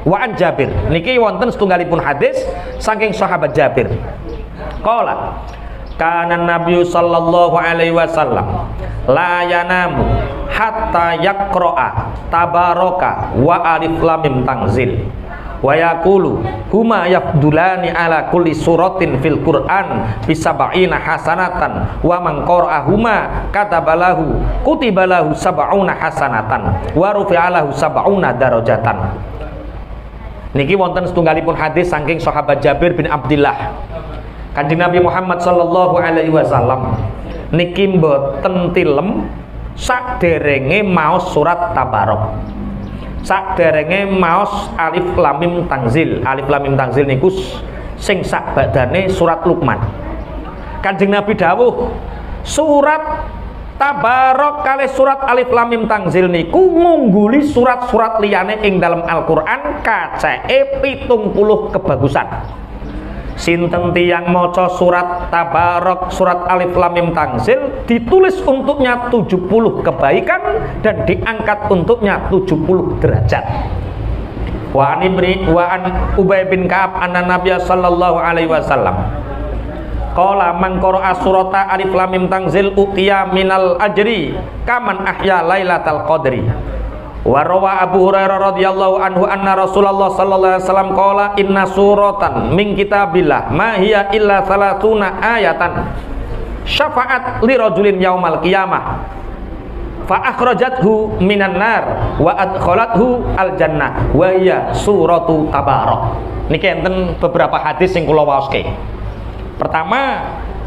Wa an Jabir, niki wonten setunggalipun hadis saking sahabat Jabir. Qala kana Nabi sallallahu alaihi wasallam la yanamu hatta yaqra'a tabaraka wa alif lam mim tanzil wa yaqulu huma yafdulani ala kulli suratin fil Qur'an bisab'ina hasanatan wa man qara'ahuma katabalahu kutibalahu sab'una hasanatan wa rufi'alahu sab'una darajatan. Niki wonten setunggalipun hadis saking sahabat Jabir bin Abdullah. Kanjeng Nabi Muhammad sallallahu alaihi wasallam niki mboten tilem sakderenge maos surat Tabarok. Sakderenge maos alif lam mim tanzil. Alif lam mim tanzil niku sing sak badane surat Luqman. Kanjeng Nabi dawuh, surat Tabarok kali surat alif lam mim tanzil niku ngungguli surat-surat liyane ing dalam Al-Qur'an kaceke 70 kebagusan. Sinten tiyang maca surat Tabarok, surat alif lam mim tanzil, ditulis untuknya 70 kebaikan dan diangkat untuknya 70 derajat. Wa an Ubay bin Ka'ab anna Nabiy sallallahu alaihi wasallam qala man qara'a surata alif lam mim tanzil utiya minal ajri kaman ahya lailatal qadri. Wa rawa Abu Hurairah radhiyallahu anhu anna Rasulullah sallallahu alaihi wasallam qala inna suratan min kitabillah ma hiya illa salatuna ayatan syafa'at li rajulin yaumal qiyamah fa akhrajathu minan nar wa adkhalathu al jannah wa hiya suratu Tabarok. Niki enten beberapa hadis sing kula waoske. Pertama,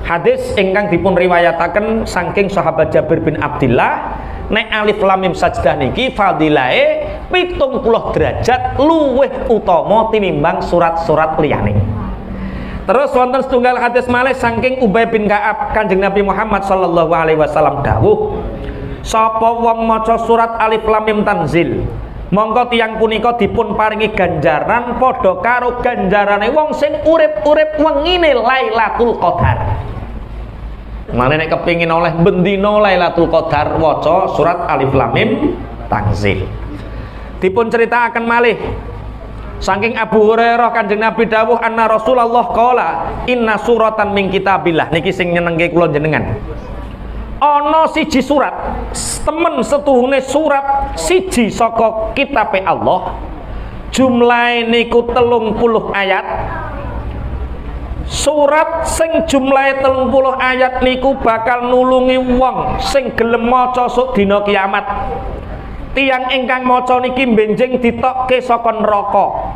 hadis ingkang dipun riwayataken saking sahabat Jabir bin Abdullah, nek alif lam mim sajdah niki fadilahe 70 derajat luwih utama tinimbang surat-surat liyane. Terus wonten setunggal hadis malih saking Ubay bin Ka'ab, Kanjeng Nabi Muhammad sallallahu alaihi wasallam dawuh, sapa wong maca surat alif lam mim tanzil, mongko tiyang punika dipun paringi ganjaran padha karo ganjarane wong sing urip-urip wengine Lailatul Qadar. Mane nek kepengin oleh bendina Lailatul Qadar waca surat alif lam mim tanzil. Dipun critakaken malih saking Abu Hurairah Kanjeng Nabi dawuh anna Rasulullah qala inna suratan min kitabillah. Niki sing nyenengke kula jenengan. Ana siji surat, temen setuhune surat siji saka kitabe Allah. Jumlahe niku 30 ayat. Surat sing jumlahe 30 ayat niku bakal nulungi wong sing gelem maca sok dina kiamat. Tiang ingkang maca niki benjing ditokke saka neraka,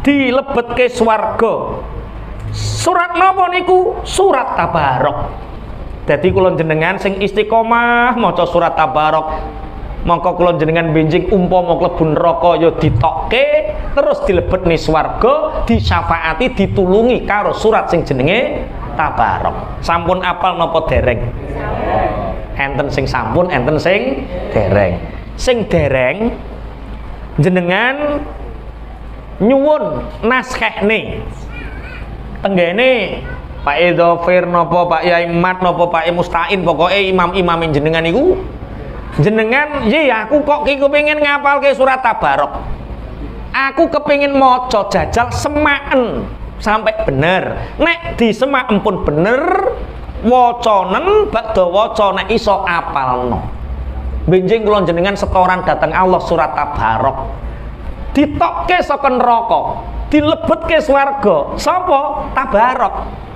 dilebetke swarga. Surat napa niku? Surat Tabarok. Dadi kula jenengan sing istiqomah maca surat Tabarok, mongko kula jenengan benjing umpama klebu neraka ya ditokke terus dilebetne swarga, disyafaati, ditulungi karo surat sing jenenge Tabarok. Sampun apal napa dereng? Enten sing sampun, enten sing dereng. Sing dereng jenengan nyuwun naskehne tenggene Pak Edofir nopo Pak Yai Mat nopo Pak Mustain, pokoknya imam-imam jenengan iku jenengan ya aku kok kepengin ngapalke surat Tabarok, aku kepengin maca jajal semaken sampai bener. Nek di semaken pun bener wacanen badha waca nek iso apalno benjing kula jenengan setoran dateng Allah surat Tabarok, ditokke saka neraka, dilebetke swarga. Sapa? Tabarok.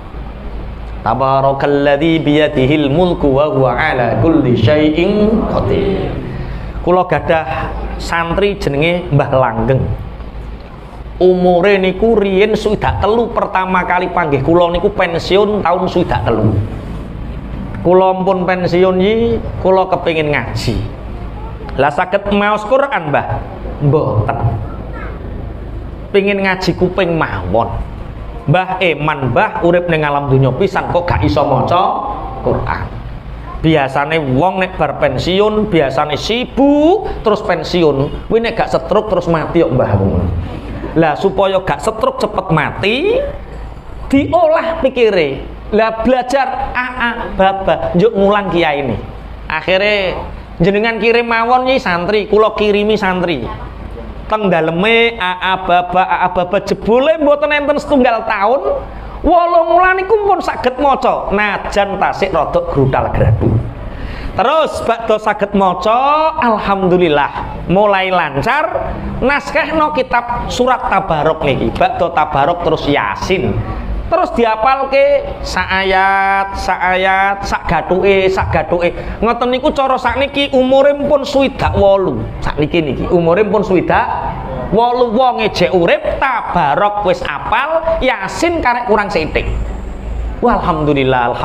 Tabarakalladzi biyadihil mulku wa huwa ala kulli syai'in qadir. Kula gadah santri jenenge Mbah Langgeng. Umure niku riyen swidak telu pertama kali panggih kula niku pensiun tahun swidak telu. Kula pun pensiun iki kula kepengin ngaji. Lah saged maos Quran, Mbah? Mboten. Pengin ngaji kuping mawon. Mbah Eman, Mbah urip ning alam dunya pisan kok gak iso maca Quran. Biasane wong nek bar pensiun biasane sibuk terus pensiun, kuwi nek gak stroke terus mati kok Mbah. Lah supaya gak stroke cepet mati, diolah pikire. Lah belajar baba njuk ngulang kiai ini. Akhirnya jenengan kirim mawon nih santri, kula kirimi santri. teng daleme aba jebule mboten enten setunggal taun 8 wulan niku pun saged maca najan tasik rada grutal gradu. Terus bakdo saged maca alhamdulillah mulai lancar naskahno kitab surat Tabarok niki bakdo Tabarok terus Yasin terus diapalke sak ayat sak gathuke ngoten niku cara sakniki umure pun swidak 8 sakniki umure pun swidak 8 wong ejek urip Tabarok wis apal Yasin karek kurang sithik. Wah, alhamdulillah.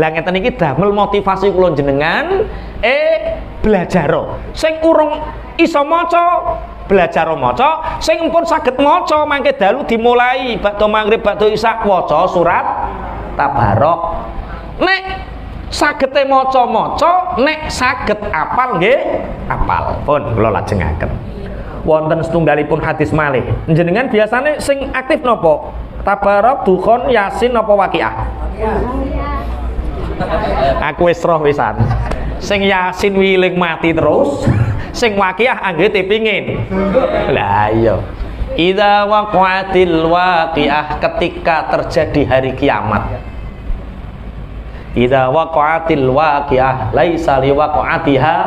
Lah ngeten iki damel motivasi kula jenengan belajar. Sing urung iso maca, belajar maca, sing pun saged maca mangke dalu dimulai bakda maghrib bakda isya waca surat Tabarok. Nek sagete maca-maca, nek saged apal nggih, apal. Pun kula lajengaken. Wonten setunggalipun hadis malih. Jenengan biasane sing aktif napa? Tabarok, Dukhon, Yasin apa Waqiah? Aku wis roh wisan. Sing Yasin wiling mati terus, sing Waqiah anggere pingin. Lah iya. Idza waqa'atil waqiah ketika terjadi hari kiamat. Idza waqa'atil waqiah laisa liwaqa'atiha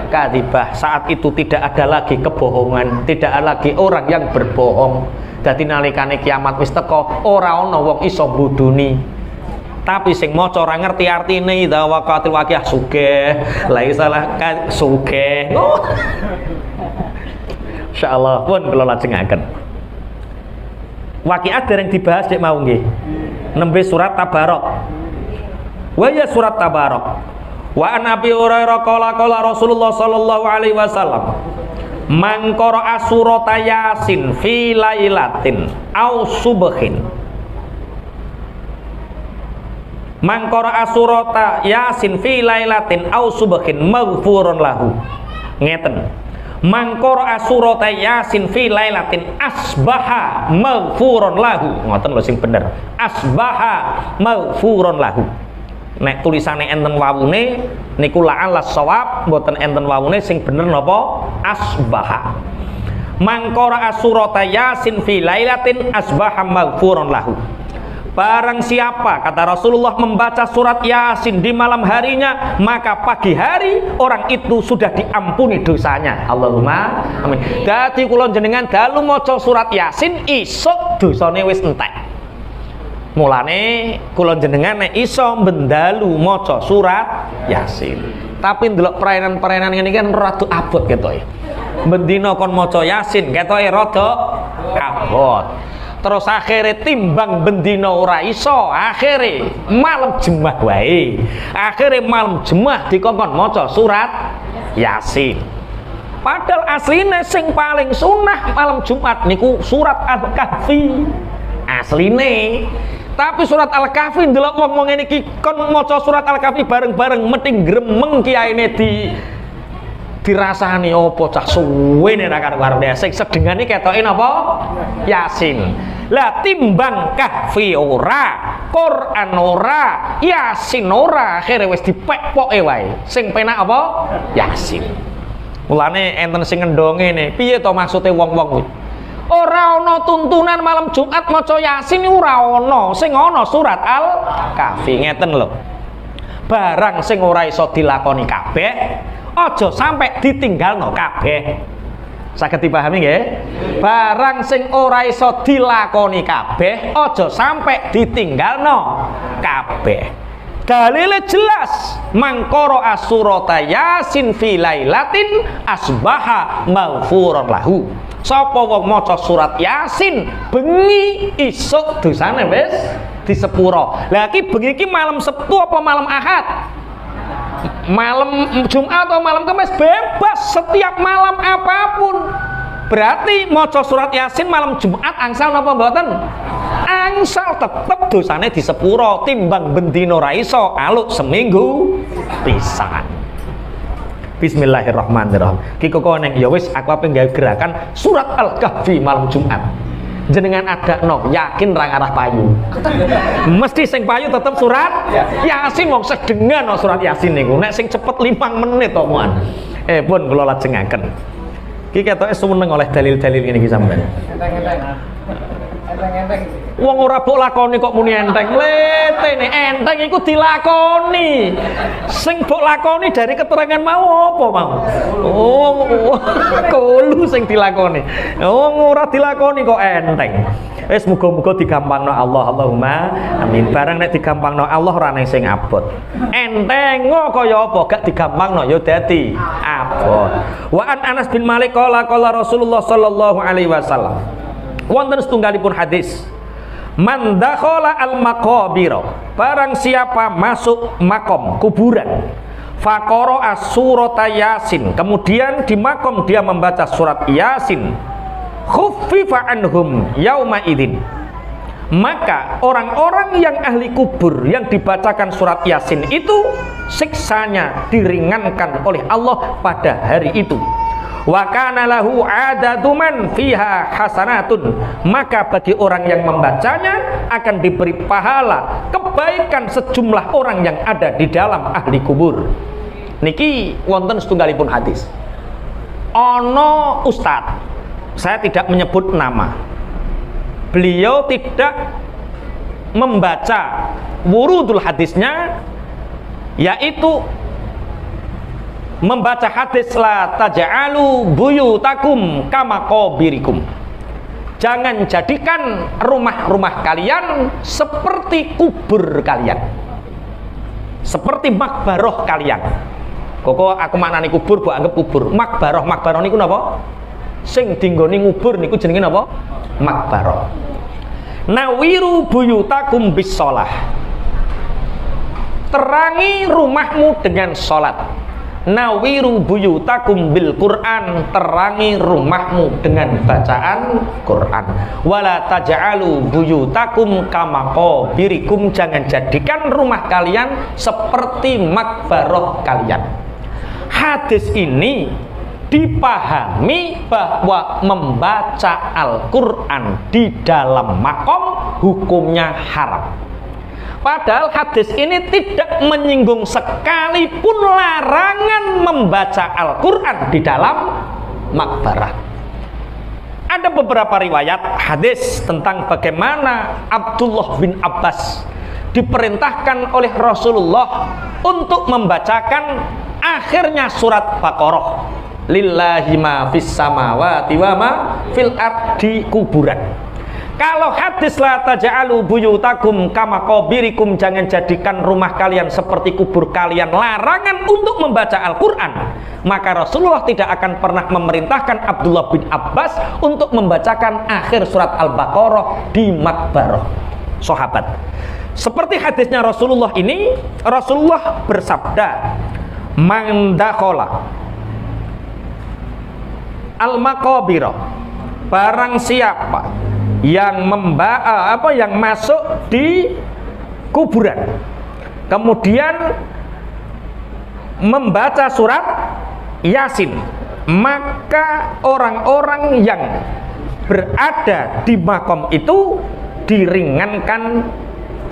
kadzibah. Saat itu tidak ada lagi kebohongan, tidak ada lagi orang yang berbohong. Dadi nalikane kiamat wis teka ora ana wong iso mbuduni. Tapi sing maca ora ngerti artine idza waqa'atil waqiah sugih, laisa sugih. Insyaallah pun kula lajengaken. Waqiah dereng dibahas dek mau nggih. Nembe surat Tabarok. Wa ya surat Tabarok. Wa an Abi Hurairah qala Rasulullah sallallahu alaihi wasallam man qara'a surata Yasin fi lailatin aw subhin. Man qara'a surata Yasin fi lailatin aw subhin maghfurun lahu. Ngeten. Man qara'a surata Yasin fi lailatin asbaha maghfurun lahu. Ngoten lho sing bener. Asbaha maghfurun lahu. Nek tulisane enten wawune niku la'alas shawab mboten enten wawune sing bener napa asbaha. Mangkora asurata Yasin fi lailatin asbaha maghfurun lahu. Barang siapa kata Rasulullah membaca surat Yasin di malam harinya maka pagi hari orang itu sudah diampuni dosanya. Allahumma amin. Dadi kula jenengan dalu maca surat Yasin isuk dosane wis entek. Mulane kula jenengan nek iso bendalu maca surat Yasin. Tapi ndelok perainan-perainan ngene kan rada abot ketoke. Bendina kon maca Yasin ketoke rada abot. Terus akhirnya timbang bendina ora iso, akhirnya malam Jumat wae. Akhirnya malam Jumat dikongkon maca surat Yasin. Padahal asline sing paling sunah malam Jumat niku surat Al-Kahfi. Asline. Tapi surat Al-Kahfi ndelok wong ngene iki kon maca surat Al-Kahfi bareng-bareng mesti gremeng kiyaine dirasani apa cah suwene ra karo-karone sing sedengane ketoke napa Yasin. Lah timbang Kahfi ora, Quran ora, Yasin ora, akhire wis dipekpoke wae. Sing penak apa? Yasin. Mulane enten sing ngendong ngene, piye to maksude wong-wong kuwi? Ora ana tuntunan malam Jumat maca Yasin ora ana, sing ana surat Al-Kahfi ngeten lho. Barang sing ora iso dilakoni kabeh, aja sampai ditinggalno kabeh. Saged dipahami nggih? Barang sing ora iso dilakoni kabeh, aja sampai ditinggalno kabeh. Dalile jelas, mangkoro asurata Yasin fi lailatin asbaha maghfuran lahu. Sapa wong maca surat Yasin bengi isuk dosane wis disepuro. Lah iki bengi iki malam Sabtu apa malam Ahad? Malam Jumat atau malam Kamis bebas setiap malam apapun. Berarti maca surat Yasin malam Jumat angsal napa mboten? Angsal tetep dosane disepuro timbang bendina ora iso aluk seminggu pisan. Bismillahirrahmanirrahim. Kiko koneng ya wis aku ape nggawe gerakan surat Al-Kahfi malam Jumat. Jenengan adakno yakin ra ngarah payu. Mesti sing payu tetep surat Yasin wong sedengan surat Yasin niku. Nek sing cepet 5 menit omongan. Pun kula lajengaken. Ki ketoke seneng oleh dalil-dalil ngene iki sampean. Enteng. Wong ora mbok lakoni kok muni enteng. Letene enteng iku dilakoni. Sing mbok lakoni dari keterangan mau apa mau? Oh, kolu sing dilakoni. Oh, ora dilakoni kok enteng. Wis muga-muga digampangno Allah, Allahumma amin. Barang nek digampangno Allah ora nang sing abot. Enteng kaya apa gak digampangno ya dadi abot. Wa an Anas bin Malik qala Rasulullah sallallahu alaihi wasallam. Wonten setunggalipun hadis. Man dakhala al maqabir. Barang siapa masuk makom kuburan, faqara surata Yasin. Kemudian di makom dia membaca surat Yasin. Khuffifa anhum yauma idzin. Maka orang-orang yang ahli kubur yang dibacakan surat Yasin itu siksanya diringankan oleh Allah pada hari itu. Wa kana lahu adatuman fiha hasanatun. Maka bagi orang yang membacanya akan diberi pahala kebaikan sejumlah orang yang ada di dalam ahli kubur. Niki wonten setunggalipun hadis. Ono ustad, saya tidak menyebut nama. Beliau tidak membaca wurudul hadisnya, yaitu membaca hadis la taj'alu buyutakum kama qabirikum. Jangan jadikan rumah-rumah kalian seperti kubur kalian, seperti makbaroh kalian. Koko aku maknani kubur, mbok anggap kubur. Makbaroh niku napa? Sing dinggoni ngubur niku jenenge napa? Makbaroh. Nawiru buyutakum bis shalah. Terangi rumahmu dengan salat. Nawiru buyutakum bil Quran. Terangi rumahmu dengan bacaan Quran. Wala taj'alu buyutakum kama qabirikum. Jangan jadikan rumah kalian seperti makbaroh kalian. Hadis ini dipahami bahwa membaca Al-Quran di dalam makom hukumnya haram. Padahal hadis ini tidak menyinggung sekalipun larangan membaca Al-Quran di dalam makbarah. Ada beberapa riwayat hadis tentang bagaimana Abdullah bin Abbas diperintahkan oleh Rasulullah untuk membacakan akhirnya surat Baqarah. Lillahi ma fis samawati wa ma fil ardi kuburan. Kalau hadis la taj'alu buyutakum kama qabirikum, jangan jadikan rumah kalian seperti kubur kalian, larangan untuk membaca Al-Quran, maka Rasulullah tidak akan pernah memerintahkan Abdullah bin Abbas untuk membacakan akhir surat Al-Baqarah di makbarah sahabat. Seperti hadisnya Rasulullah ini, Rasulullah bersabda, man dakhala al-maqabira, barang siapa yang yang masuk di kuburan kemudian membaca surat Yasin, maka orang-orang yang berada di makom itu diringankan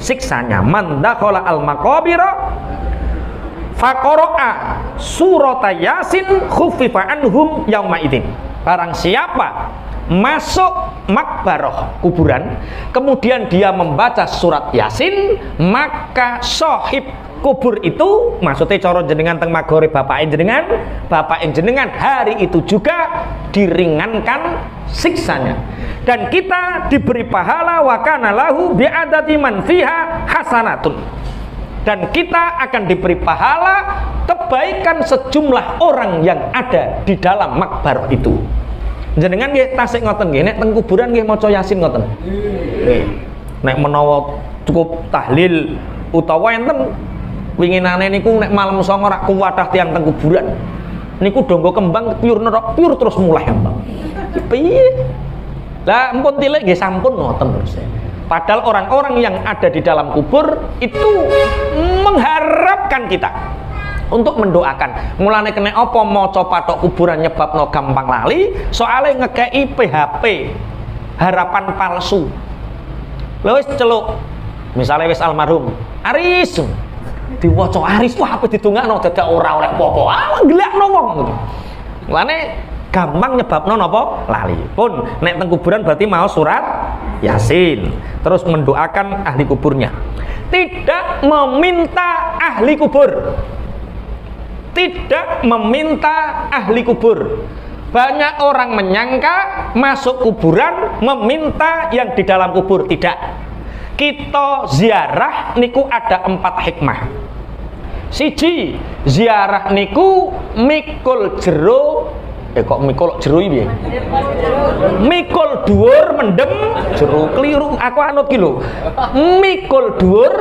siksanya. Man dakhala al-maqabira faqara'a surata Yasin khuffifa anhum yauma idzin. Barang siapa masuk makbaroh kuburan kemudian dia membaca surat Yasin, maka sahib kubur itu, maksudnya cara jenengan teng magore bapak jenengan hari itu juga diringankan siksanya, dan kita diberi pahala wa kana lahu bi'adati man fiha hasanatun, dan kita akan diberi pahala kebaikan sejumlah orang yang ada di dalam makbaroh itu. Jenengan nggih tasik ngoten nggih, nek teng kuburan nggih maca Yasin ngoten. Nggih. Nek menawa cukup tahlil utawa enten winginane niku nek malam songo rak kuwadah tiyang teng kuburan. Niku donggo kembang piur nerok piur terus mulai mbak. Piye? Lah empun tilik nggih sampun ngoten terus. Padahal orang-orang yang ada di dalam kubur itu mengharapkan kita untuk mendoakan. Mulane kena apa maca patok kuburan nyebabno gampang lali, soalnya ngekei PHP, harapan palsu. Lha wis celuk, misale wis almarhum, Aris diwaca Aris, wah apa didongakno dadak ora oleh apa-apa. Ah gelekno wong ngono. Mulane gampang nyebabno napa lali. Pun nek teng kuburan berarti mau surat Yasin, terus mendoakan ahli kuburnya. Tidak meminta ahli kubur. Tidak meminta ahli kubur. Banyak orang menyangka masuk kuburan meminta yang di dalam kubur. Tidak. Kita ziarah niku ada 4 hikmah. Siji, ziarah niku mikul jero kok mikul jero iki piye? Mikul dhuwur mendem jero. Keliru, aku anut ki lho. Mikul dhuwur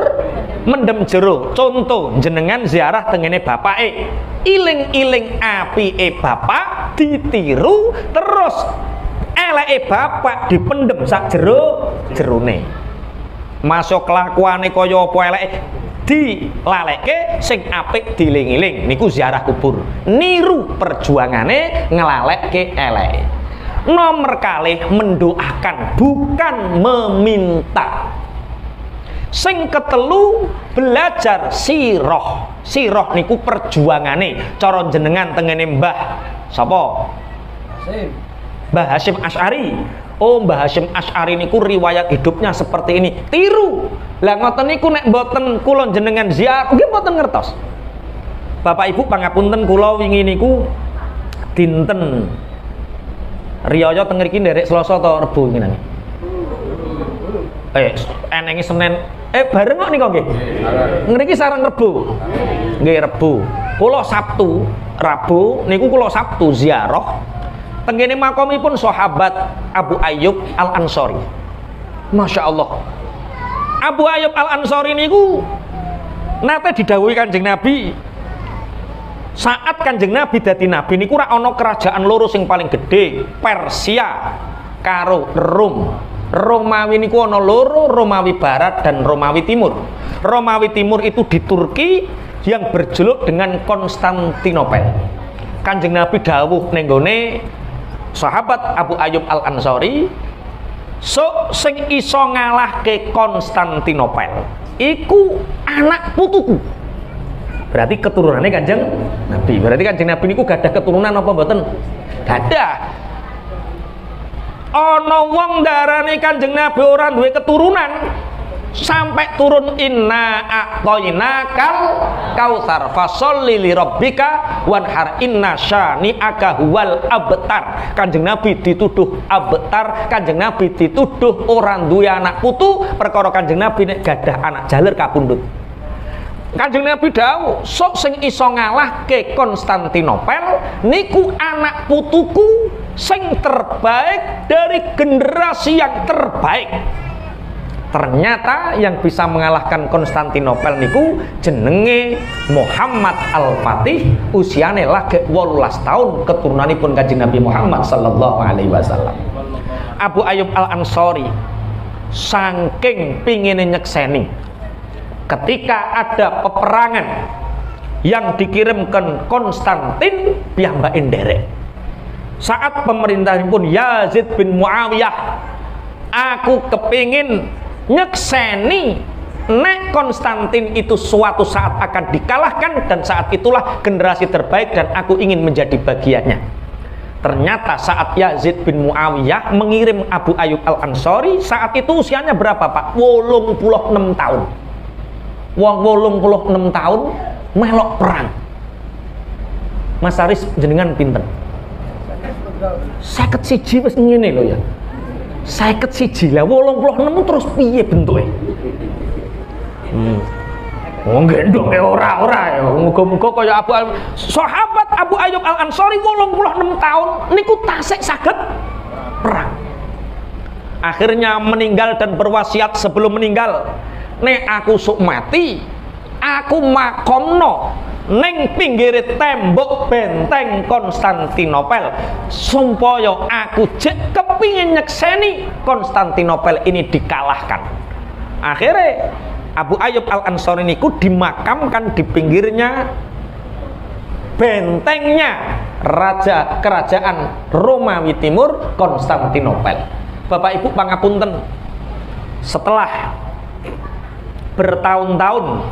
mendem jero. Contoh jenengan ziarah tengene bapake. Iling-iling apike bapak ditiru terus eleke bapak dipendem sak jerone. Masuk kelakuane kaya apa eleke dilalekke, sing apik diling-iling. Niku ziarah kubur, niru perjuangane ngelalekke eleke. Nomor kalih mendoakan, bukan meminta. Sing ketelu belajar sirah. Sirah niku perjuangane cara jenengan tengene Mbah sapa? Mbah Hasyim Asy'ari. Oh, Mbah Hasyim Asy'ari niku riwayat hidupnya seperti ini. Tiru. Lah ngoten niku nek mboten kula jenengan ziarah nggih mboten ngertos. Bapak Ibu pangapunten kula wingi niku dinten riyaya teng mriki nderek Selasa ta Rebo ngene. Enenge Senin bareng kok nika nggih. Ngriki sareng Rebo. Nggih Rebo. Kula Sabtu, Rabu niku kula Sabtu ziarah tenggene makomipun sahabat Abu Ayyub Al-Ansari. Masya Allah. Abu Ayyub Al-Ansari niku nate didhawuhi Kanjeng Nabi. Saat Kanjeng Nabi dadi nabi niku ora ana kerajaan loro sing paling gedhe, Persia karo Rom. Romawi niku ana loro, Romawi Barat dan Romawi Timur. Romawi Timur itu di Turki yang berjuluk dengan Konstantinopel. Kanjeng Nabi dawuh ning gone sahabat Abu Ayyub Al-Ansari, sing iso ngalahke Konstantinopel iku anak putuku. Berarti keturunannya Kanjeng Nabi. Berarti Kanjeng Nabi niku gadah keturunan apa mboten? Gadah. Ana wong darane Kanjeng Nabi ora duwe keturunan sampai turun inna a'tainakal kautsar fasholli li rabbika wanhar inna syani'aka huwal abtar. Kanjeng Nabi dituduh abtar, Kanjeng Nabi dituduh orang duwe anak putu, perkara Kanjeng Nabi nek gadah anak jaler kapundhut. Kanjeng Nabi dawuh, sok sing iso ngalahke Konstantinopel niku anak putuku sing terbaik dari generasi yang terbaik. Ternyata yang bisa mengalahkan Konstantinopel niku jenenge Muhammad Al-Fatih, usiane lagi 18 tahun, keturunanipun Kanjeng Nabi Muhammad sallallahu alaihi wasallam. Abu Ayyub Al-Ansari saking pingine nyekseni ketika ada peperangan yang dikirimkan Konstantin piyambake nderek. Saat pemerintahipun Yazid bin Muawiyah, aku kepingin nyekseni nek Konstantin itu suatu saat akan dikalahkan, dan saat itulah generasi terbaik dan aku ingin menjadi bagiannya. Ternyata saat Yazid bin Muawiyah mengirim Abu Ayyub Al-Ansari, saat itu usianya berapa Pak? 86 tahun. Wong 86 tahun melok perang. Mas Aris jenengan pinten? 51 wis ngene lho ya. 51 lah 86 terus piye bentuke? Wong gendong ora ya. Muga-muga kaya sahabat Abu Ayyub Al-Ansari 86 tahun niku tasik saged perang. Akhirnya meninggal dan berwasiat sebelum meninggal, nek aku sok mati, aku makomno ning pinggir tembok benteng Konstantinopel supaya aku jek kepingin nyekseni Konstantinopel ini dikalahkan. Akhirnya Abu Ayyub Al-Ansari niku dimakamkan di pinggirnya bentengnya raja kerajaan Romawi Timur Konstantinopel. Bapak Ibu pangapunten, setelah bertahun-tahun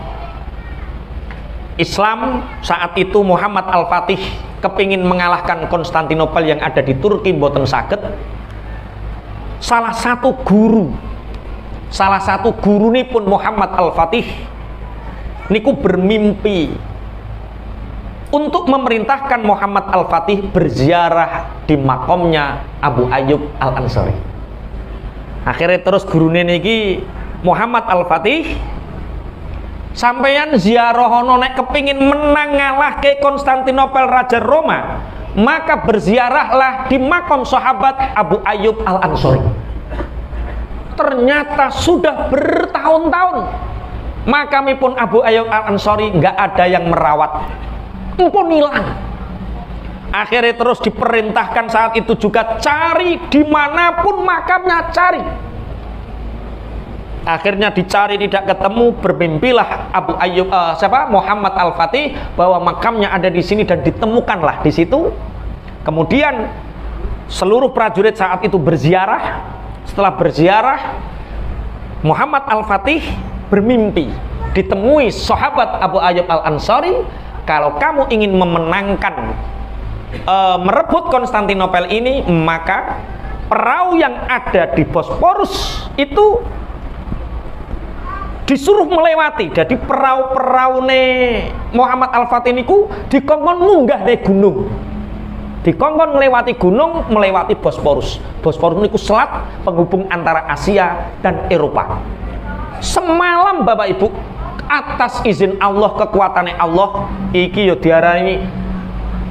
Islam, saat itu Muhammad Al-Fatih kepingin mengalahkan Konstantinopel yang ada di Turki mboten saged. Salah satu guru ini pun Muhammad Al-Fatih niku bermimpi untuk memerintahkan Muhammad Al-Fatih berziarah di makomnya Abu Ayyub Al-Ansari. Akhirnya terus gurune niki Muhammad Al-Fatih, sampeyan ziarah ono nek kepingin menang ngalahke Konstantinopel Raja Roma, maka berziarahlah di makom sahabat Abu Ayyub Al-Ansari. Ternyata sudah bertahun-tahun makamipun Abu Ayyub Al-Ansari nggak ada yang merawat, empun hilang. Akhirnya terus diperintahkan saat itu juga cari dimanapun makamnya, cari. Akhirnya dicari tidak ketemu, bermimpilah Abu Ayyub Muhammad Al-Fatih bahwa makamnya ada di sini dan ditemukanlah di situ. Kemudian seluruh prajurit saat itu berziarah. Setelah berziarah, Muhammad Al-Fatih bermimpi ditemui sahabat Abu Ayyub Al-Ansari, kalau kamu ingin memenangkan merebut Konstantinopel ini, maka perahu yang ada di Bosporus itu disuruh melewati. Jadi perahu-perahu Muhammad Al-Fatih niku dikongkon munggah dari gunung, dikongkon melewati gunung, melewati Bosporus. Bosporus niku selat penghubung antara Asia dan Eropa. Semalam Bapak Ibu, atas izin Allah, kekuatannya Allah, iki yo diarani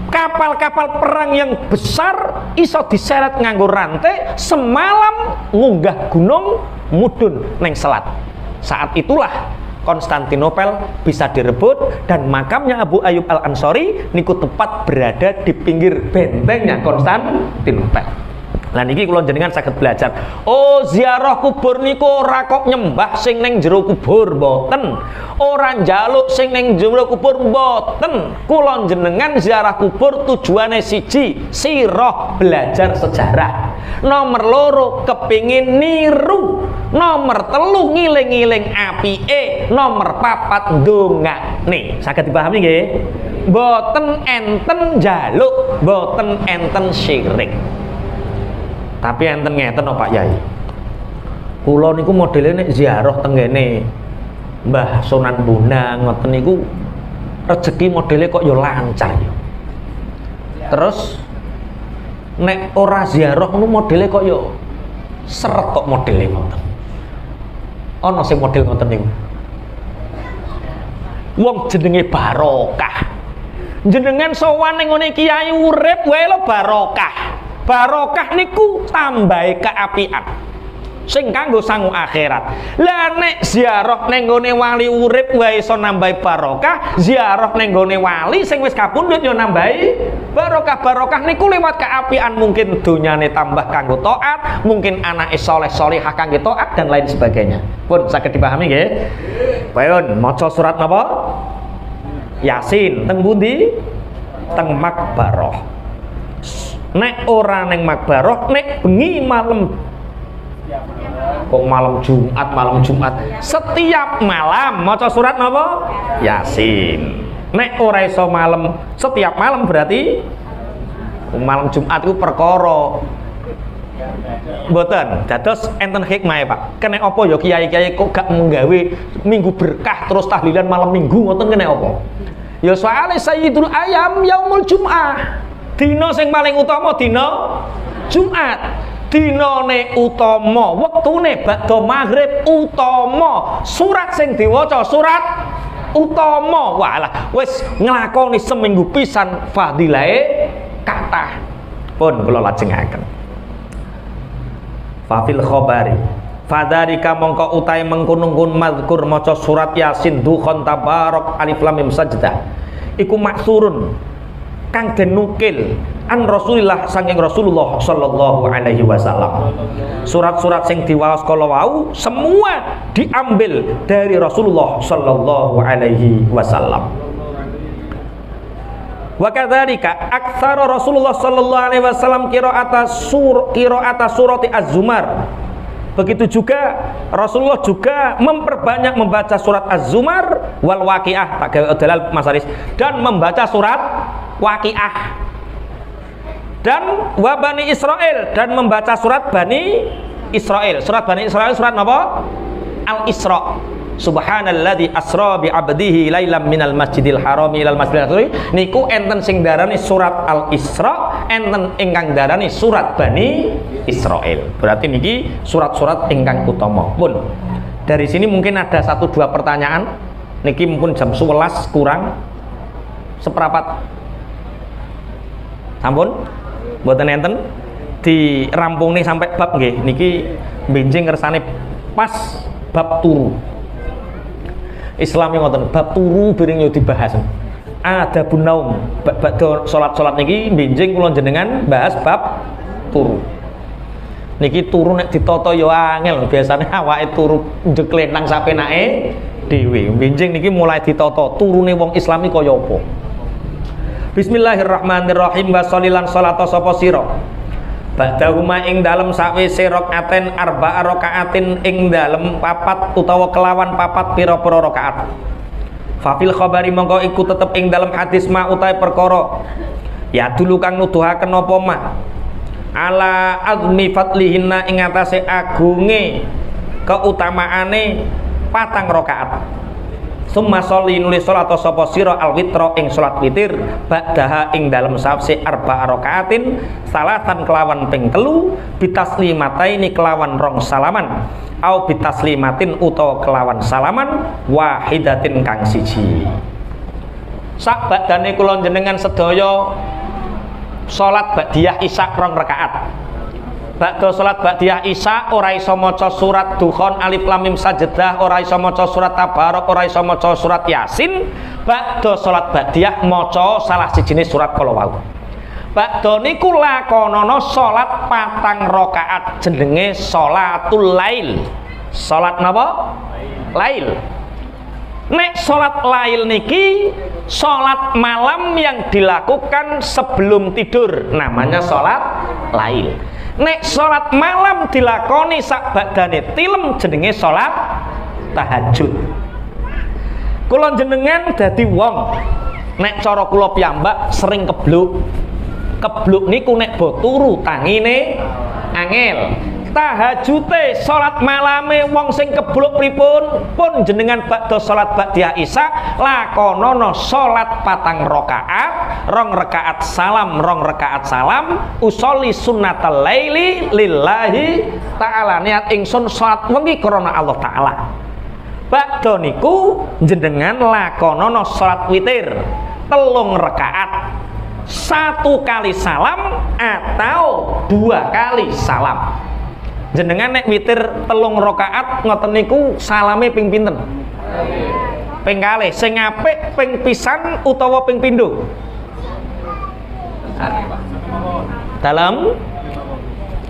kapal-kapal perang yang besar iso diseret nganggo rantai, semalam ngunggah gunung mudun neng selat. Saat itulah Konstantinopel bisa direbut dan makamnya Abu Ayyub Al-Ansari niku tepat berada di pinggir bentengnya Konstantinopel. Nah niki kula jenengan saged belajar. Oh, ziarah kubur niku ora kok nyembah sing ning jero kubur, mboten. Ora njaluk sing ning jero kubur, mboten. Kula jenengan ziarah kubur tujuane siji, sirah, belajar sejarah. Nomor loro, kepingin niru. Nomor telu, ngiling-ngiling apike. Nomor papat, ndongakne. Saged dipahami nggih? Mboten enten njaluk, mboten enten syirik. Tapi enten ngeten Pak Yai, kula niku modele nek ziarah tenggene Mbah Sunan Bonang ngoten niku rezeki modele kok ya lancar ya. Terus nek ora ziarah niku modele kok ya seret kok modele ngoten. Ana sing model ngoten niku. Wong jenenge barokah. Jenengan sowan ning ngene kiai urip wae lho barokah. Barokah niku tambahi keapian sing kanggo sangu akhirat. Lah nek ziarah ning gone wali urip wae iso nambahi barokah, ziarah ning gone wali sing wis kapundhut yo nambahi barokah. Barokah niku lewat keapian, mungkin donyane tambah kanggo taat, mungkin anake saleh-salehah kanggo taat dan lain sebagainya. Pun saged dipahami nggih? Pun maca surat napa? Yasin teng pundi? Teng Makbarah. Nek ora neng Makbarah, nek bengi malam, kok malam Jumat, setiap malam maca surat napa? Yasin. Nek ora iso malam, setiap malam berarti malam Jumat itu perkara mboten dados enten hikmah Pak. Kene apa ya kiai-kiai kok gak menggawe minggu berkah terus tahlilan malam Minggu ngoten kene apa? Ya soalnya sayyidul ayam yaumul Jum'ah. Dina sing paling utama dina Jumat. Dinane utama, wektune badha maghrib utama. Surat sing diwaca surat utama. Walah, wis nglakoni seminggu pisan fadilahe kathah. Pun kula lajengaken. Fafil khabari fadarika mongko utahe mengkono-kono mazkur maca surat Yasin dukhon tabarok alif lam mim sajdah iku maksurun kang denukil an Rasulillah saking Rasulullah sallallahu alaihi wasallam. Surat-surat sing diwaos kala wau semua diambil dari Rasulullah sallallahu alaihi wasallam. Wa kadzalika aktsara Rasulullah sallallahu alaihi wasallam qira'ata surati Az-Zumar. Begitu juga Rasulullah juga memperbanyak membaca surat Az-Zumar wal Waqiah tak gawe dalal Mas Aris dan membaca surat Waqiah. Dan wa Bani Israil, dan membaca surat Bani Israil. Surat Bani Israil surat apa? Al-Isra. Subhanalladzi asra bi 'abdihi lailam minal masjidil harami ilal masjidil aqsa. Niku enten sing darani surat Al-Isra, enten ingkang darani surat Bani Israil. Berarti niki surat-surat ingkang utama. Pun dari sini mungkin ada 1-2 pertanyaan. Niki mungkin jam 11 kurang seperempat. Sampun? Mboten enten dirampung nih sampai bab nggih. Niki benjing kersane pas bab turu. Islam yang ngoten bab turu bering yo dibahas. Adabun naum. Badhe salat-salat niki benjing kula jenengan bahas bab turu. Niki turu nek ditata yo angel, biasane awake turu ndeklenang sapenake dhewe. Benjing niki mulai ditata turune wong Islam iki kaya apa. Bismillahirrahmanirrahim. Wa sholilan salata sapa sira ba'dahuma ing dalem sawise rakaaten arba'a rakaatin ing dalem papat utawa kelawan papat pira-pira rakaat. Fafil khabari mongko iku tetep ing dalem hadis ma utahe perkara ya dulu kang nuduhaken apa ma ala azmi fadlihinna ing atase agunge keutamaane patang rakaat. Summa sholli nulis salat sapa sira al-witra ing salat witir ba'daha ing dalem sawise arba'a rakaatin salatan kelawan ping 3 bitaslimataini kelawan rong salaman au bitaslimatin utawa kelawan salaman wahidatin kang siji. Sak badane kula jenengan sedaya salat ba'diyah isya rong rakaat. Ba'da salat ba'diyah isya ora iso maca surat Dukhan alif lam mim sajdah, ora iso maca surat Tabarok, ora iso maca surat Yasin. Ba'da salat ba'diyah maca salah sijine surat kala wau. Ba'da niku lakonana salat patang rakaat jenenge salatul lail. Salat napa? Lail. Nek salat lail niki salat malam yang dilakukan sebelum tidur, namanya salat lail. Nek salat malam dilakoni sak badane tilem jenenge salat tahajud. Kula jenengan dadi wong nek cara kula piyambak sering kebluk. Kebluk niku nek bo turu tangine angel. Tahajute salat malame wong sing kebluk pripun pun jenengan ba'da salat ba'diyah isya lakonana salat patang rakaat rong rakaat salam rong rakaat salam usolli sunnatal laili lillahi ta'ala niat ingsun salat wengi krana Allah taala. Ba'da niku jenengan lakonana salat witir 3 rakaat 1 kali salam atau 2 kali salam. Jenengan nek witir 3 rakaat ngoten niku salame ping pinten? Ping kalih. Sing apik ping pisan utawa ping pindho? Dalam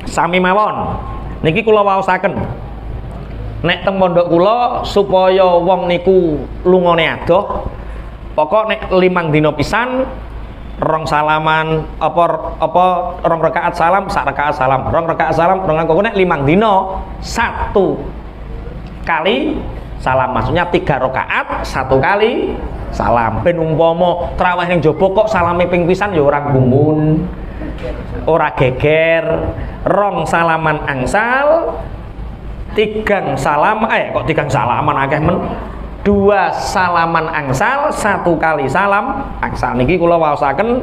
sami mawon. Niki kula waosaken. Nek teng pondok kula supaya wong niku lungone adoh, pokok nek 5 dina pisan rong salaman apa rong rakaat salam sak rakaat salam rong rakaat salam rong kok nek 5 dina 1 kali salam, maksudnya 3 rakaat 1 kali salam. Ben umpama traweh ning jaba kok salame ping pisan ya ora gumun ora geger, rong salaman angsal 3 salam kok 3 salaman akeh men 2 salaman angsal 1 kali salam angsal. Niki kula waosaken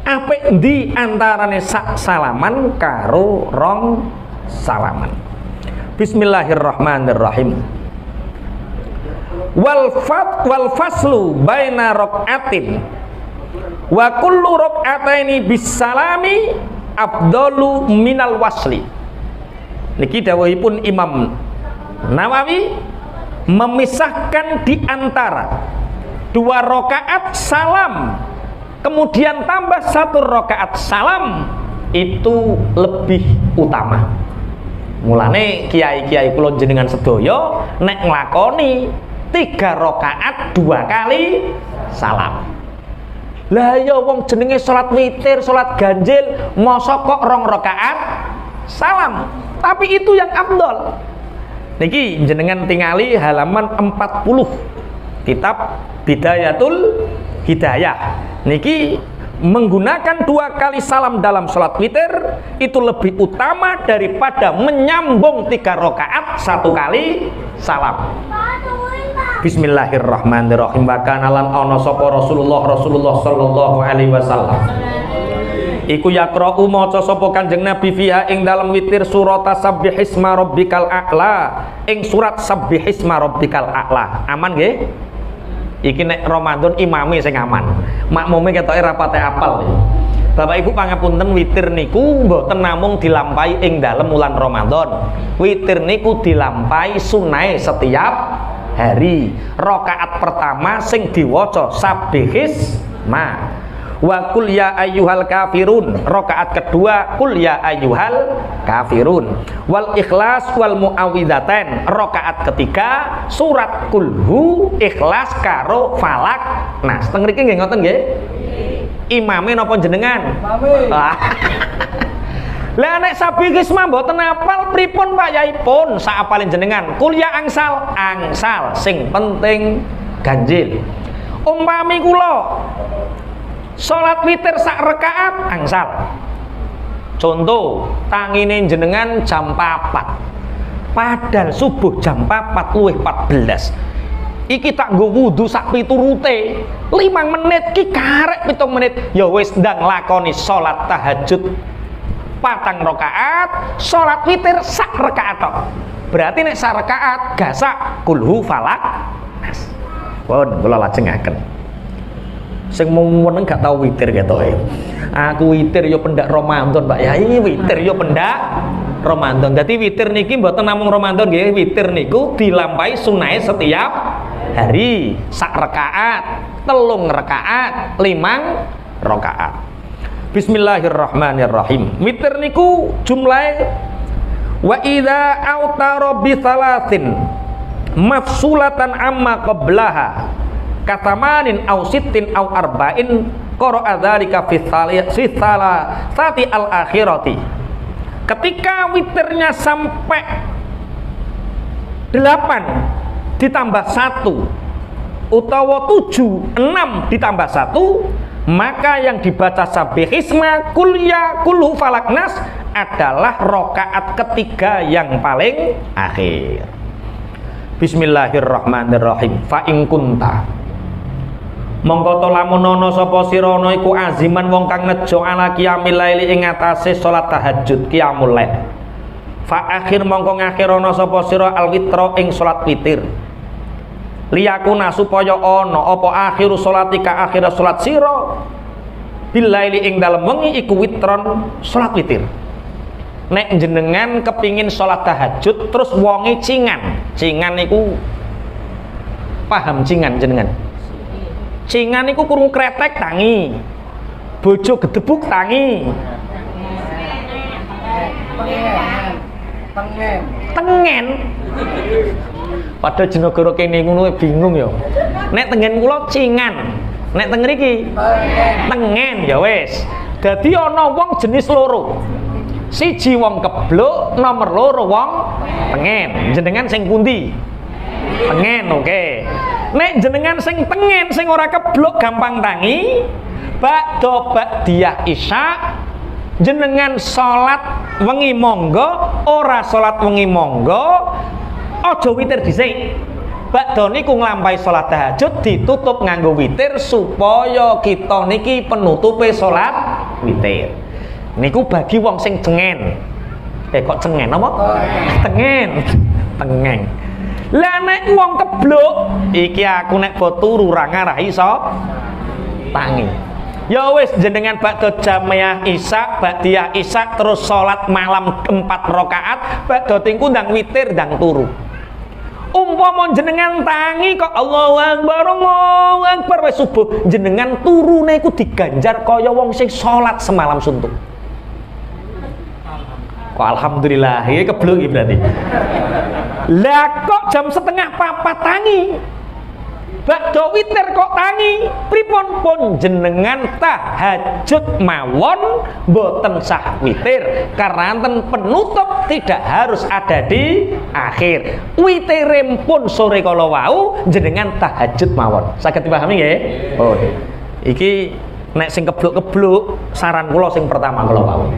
apik endi antarane sak salaman karo rong salaman. Bismillahirrahmanirrahim. Wal faslu baina rakaatin wa kullu rakaataini bisalami afdalu minal wasli. Niki dawuhipun Imam Nawawi memisahkan di antara 2 rakaat salam kemudian tambah 1 rakaat salam itu lebih utama. Mulane kiai-kiai kula jenengan sedaya nek nglakoni 3 rakaat 2 kali salam. Lah ya wong jenenge salat witir, salat ganjil, mosok kok 2 rakaat salam. Tapi itu yang afdol. Niki jenengan tingali halaman 40 kitab Bidayatul hidayah. Niki menggunakan 2 kali salam dalam sholat witir itu lebih utama daripada menyambung 3 rakaat 1 kali salam. Bismillahirrahmanirrahim. Wa kana lan ana sapa Rasulullah sallallahu alaihi wasallam iku yaqra'u maca sapa Kanjeng Nabi fiha ing dalam witir surat Sabbihisma rabbikal a'la, ing surat Sabbihisma rabbikal a'la. Aman nggih? Iki nek Ramadan imame sing aman. Makmume ketoke ra pate apal. Bapak Ibu pangapunten, witir niku mboten namung dilampahi ing dalem wulan Ramadan. Witir niku dilampahi sunahe setiap hari. Rakaat pertama sing diwaca Sabbihisma wa qul ya ayyuhal kafirun, rakaat kedua qul ya ayyuhal kafirun, wal ikhlas wal muawwidzatain, rakaat ketiga surat kulhu, ikhlas karo falak nas. Teng mriki nggih ngoten nggih? Imame napa jenengan? Imame. Lah nek Sabbihisma mboten apal pripun Pak Yai pun sak apalin jenengan. Qul ya angsal, angsal sing penting ganjil. Umpami kula salat witir sak rakaat angsal. Contoh, tangine jenengan jam 4. Padahal subuh jam 4 luwih 14. Iki tak nggo wudu sak piturute. 5 menit ki karek 7 menit. Ya wis ndang lakoni salat tahajud 4 rakaat, salat witir sak rakaat tok. Berarti nek sak rakaat gasak kulhu falak nas. Pun kula lajengaken. Sing meneng gak tau witir ketoke. Aku witir yo pendak Ramadan, Pak Yai, witir yo pendak Ramadan. Dadi witir niki mboten namung Ramadan nggih, witir niku dilampahi sunahe setiap hari. Sak rakaat, 3 rakaat, 5 rakaat. Bismillahirrahmanirrahim. Witir niku jumlahe wa idza autara bi salatin mafsulatan amma qablaha katamanin au sittin au arba'in qara'a dzalika fi salasati al-akhirati. Ketika witirnya sampai 8 ditambah 1 utawa 7, 6 ditambah 1, maka yang dibaca Sabbihisma kulya kulhu falaknas adalah rakaat ketiga yang paling akhir. Bismillahirrahmanirrahim. Fa in kunta mongko to lamun ana sapa sira ana iku aziman wong kang nejo ala qiyamil laili ing atase salat tahajud qiyamul lail. Fa akhir mongko ngakhirana sapa sira alwitra ing salat witir. Liyakuna supaya ana apa akhiru salatika akhir salat sira bil laili ing dalem wengi iku witron salat witir. Nek jenengan kepingin salat tahajud terus wonge cingan. Cingan iku paham cingan jenengan? Cingan iku kurung kretek tangi, bojo gedebuk tangi, tengen. Padahal jenegara kene ngono bingung ya. Nek tengen kula cingan, nek teng mriki tengen ya wis. Dadi ana wong jenis loro. Siji wong kebluk, nomor loro wong tengen. Jenengan sing pundi? Tengen, oke. Nek jenengan sing tengen sing ora kebluk gampang tangi, ba'diyah isya jenengan salat wengi monggo, ora salat wengi monggo, aja witir dhisik. Ba'da niku nglampahi salat tahajud ditutup nganggo witir supaya kita niki penutupe salat witir. Niku bagi wong sing cengen. Kok cengen apa? Tengen. Tengen. Lah nek wong kebluk, iki aku nek go turu ora ngarah iso tangi. Ya wis jenengan ba'da jamaah isya, ba'diyah isya terus salat malam 4 rakaat, ba'da tingku ndang witir ndang turu. Umpama jenengan tangi kok Allahu Akbar wis subuh, jenengan turune iku diganjar kaya wong sing salat semalam suntuk. Kok alhamdulillah, iki kebluk iki berarti. Lah kok jam 3:30 tangi? Ba'da witir kok tangi? Pripun pun jenengan tahajud mawon mboten sah witir karena penutup tidak harus ada di akhir. Witirem pun sore kala wau jenengan tahajud mawon. Saged dipahami nggih? Oh. Iki nek sing kebluk-kebluk saran kula sing pertama kula wau.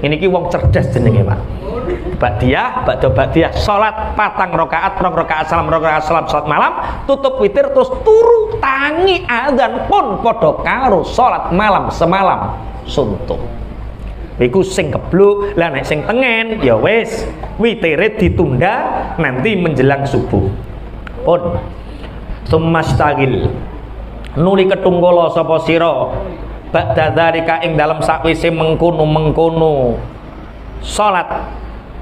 Ini ki wong cerdas jenenge, Pak. Ba'diyah salat 4 rakaat, 2 rakaat salam, 2 rakaat salam salat malam, tutup witir terus turu tangi adzan pun padha karo salat malam semalam suntuk. Iku sing kebluk, lah nek sing tengen ya wis witire ditunda nanti menjelang subuh. Pun sumastagil nuli ketunggala sapa sira ba'da dzalika ing dalem sakwise mengkono salat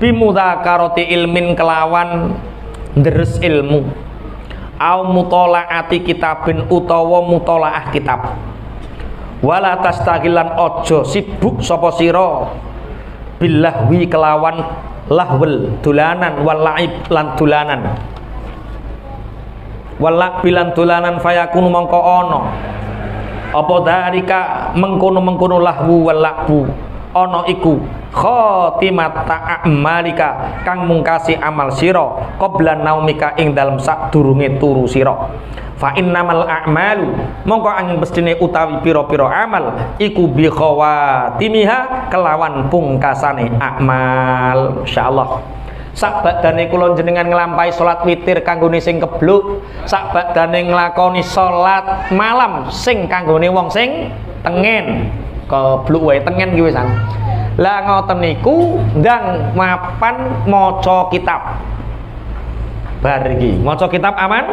bimudzakarati ilmin kelawan deres ilmu au mutolaati kitabin utawa mutolaah kitab wala tastaghilan ojo sibuk sapa sira billahwi kelawan lahwel dolanan walaib lan dolanan walak bilan dolanan fayakunu mongko ana apa dalika mengkono lahwu walakbu ana iku khatimat ta'amalika kang mungkasi amal sira qabla naumika ing dalem sadurunge turu sira fa innamal a'malu mongko angin bestine utawi pira-pira amal iku bi khawatimiha kelawan pungkasane amal insyaallah. Sak badane kula jenengan nglampahi salat witir kanggone sing kebluk, sak badane nglakoni salat malam sing kanggone wong sing tengen. Kebluk wae tengen ki wisan. Lah ngoten niku ndang mapan maca kitab. Bar iki maca kitab aman?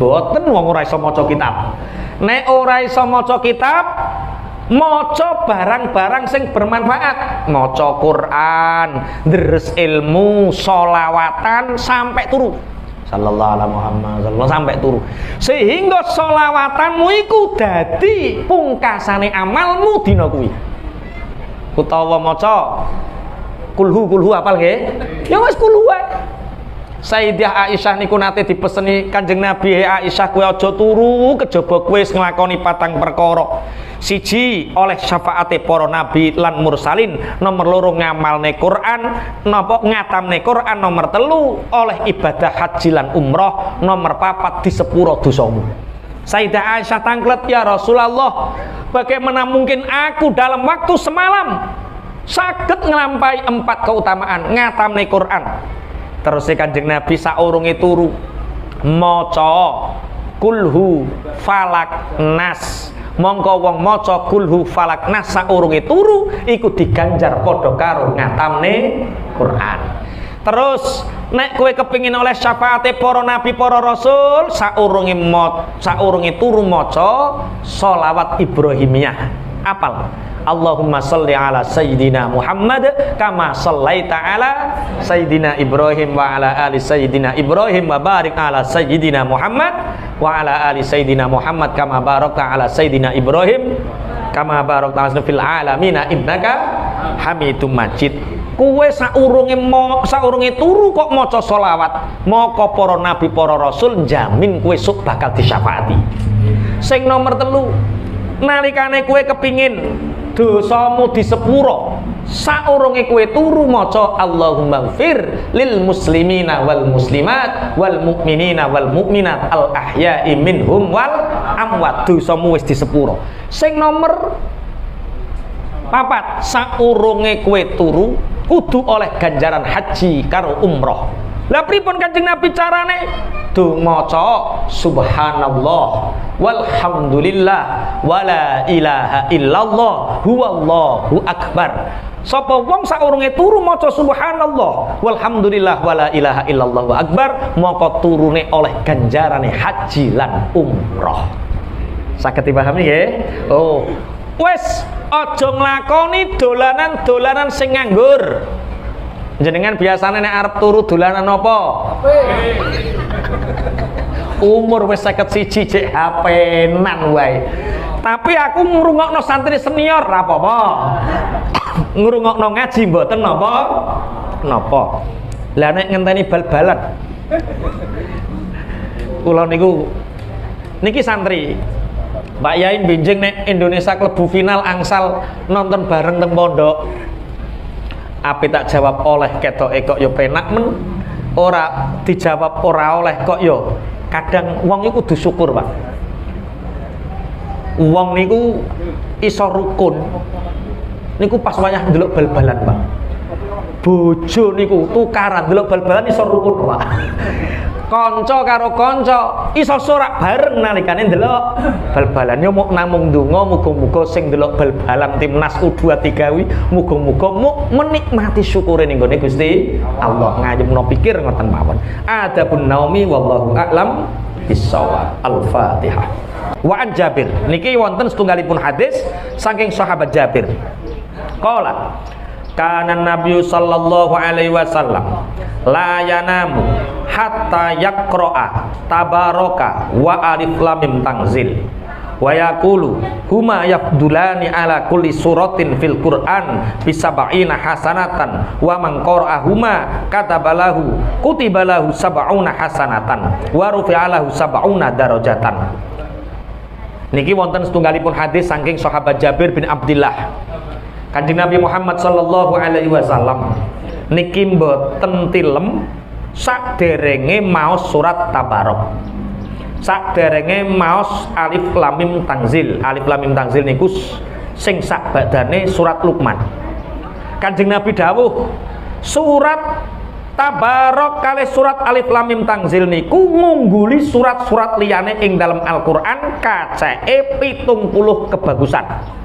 Boten wong ora iso maca kitab. Nek ora iso maca kitab, maca barang-barang sing bermanfaat, maca Quran, deres ilmu, sholawatan sampai turu. Sallallahu alaihi Muhammad sallallahu sampai turu. Sehingga sholawatanmu iku dadi pungkasane amalmu dina kuwi. Utawa maca kulhu apal nggih? Ya wis kulhu wae. Sayyidah Aisyah niku nate dipeseni Kanjeng Nabi, Aisyah kowe aja turu kejaba kowe wis nglakoni 4 perkara. Siji oleh syafaate para nabi lan mursalin, nomor 2 ngamalne Quran, napa ngatamne Quran, nomor 3 oleh ibadah haji lan umrah, nomor 4 disepuro dosamu. Sayyidah Aisyah tanglet, ya Rasulullah, bagaimana mungkin aku dalam waktu semalam saged nglampahi 4 keutamaan ngatamne Quran. Terus Kanjeng Nabi saurunge turu maca kulhu falak nas, mongko wong maca kulhu falak nas saurunge turu iku diganjar padha karo ngatamne Quran. Terus nek kowe kepingin oleh syafaate para nabi para rasul saurunge turu maca sholawat Ibrahimiyah. Apal Allahumma sholli ala sayyidina Muhammad kama shallaita ala sayyidina Ibrahim wa ala ali sayyidina Ibrahim wa barik ala sayyidina Muhammad wa ala ali sayyidina Muhammad kama barakta ala sayyidina Ibrahim kama barakta fil alamin innaka Hamidum Majid. Kowe saurunge turu kok maca selawat, maka para nabi para rasul jamin kowe sok bakal disyafaati. Sing nomor 3, nalikane kowe kepingin dosamu disepuro, saurunge kowe turu maca Allahumma ighfir lil muslimina wal muslimat wal mu'minina wal mu'minat al ahya'i minhum wal amwat, dosamu wis disepuro. Sing nomor 4, saurunge kowe turu kudu oleh ganjaran haji karo umroh. Lah pripun Kanjeng Nabi carane? Maca subhanallah walhamdulillah wala ilaha illallah huwallahu akbar. Sapa wong saurunge turu maca subhanallah walhamdulillah wala ilaha illallah wa akbar, maka turune oleh ganjarane haji lan umroh. Saged dipahami nggih? Oh, wis aja nglakoni dolanan-dolanan sing nganggur. Jenengan biasanya nek arep turu dolanan apa? Umur wis 51 jek HP-nan wae. Tapi aku ngrungokno santri senior ra apa-apa. Ngrungokno ngaji mboten napa? Napa? Lah nek ngenteni bal-balan. Kula niku niki santri Mbak Yain benjing nek Indonesia klebu final angsal nonton bareng teng pondok. Ape tak jawab oleh ketoke kok ya penak men, ora dijawab ora oleh kok ya kadang wong iku kudu syukur, Pak. wong niku iso rukun niku pas wayah ndelok bal-balan, Pak. Bojo niku tukaran ndelok bal-balan iso rukun, Pak. Kanca karo kanca iso sorak bareng nalikane ndelok bal-balan. Yo namung ndonga muga-muga sing ndelok bal-balan timnas U23 wi muga-muga menikmati syukure ning gone Gusti Allah. Ngayemno pikir ngoten mawon. Adabun naumi wallahu a'lam bissawab. Al-Fatihah. Wa an Jabir niki wonten setunggalipun hadis saking sahabat Jabir. Qala kana Nabi sallallahu alaihi wasallam la yanamu hatta yaqra'a tabaraka wa alif lam mim tanzil wa yaqulu huma yafdulani ala kulli suratin fil Qur'an bi sab'ina hasanatan wa man qara'ahuma katabalahu kutibalahu sab'una hasanatan wa rufi'alahu sab'una darajatan. Niki wonten setunggalipun hadis saking sahabat Jabir bin Abdullah. Kanjeng Nabi Muhammad sallallahu alaihi wasallam niki mboten tilem sakderenge maos surat Tabarok. Sakderenge maos alif lam mim tanzil. Alif lam mim tanzil niku sing sak badane surat Luqman. Kanjeng Nabi dawuh, surat Tabarok kali surat alif lam mim tanzil niku ngungguli surat-surat liyane ing dalam Al-Qur'an kaceke 70 kebagusan.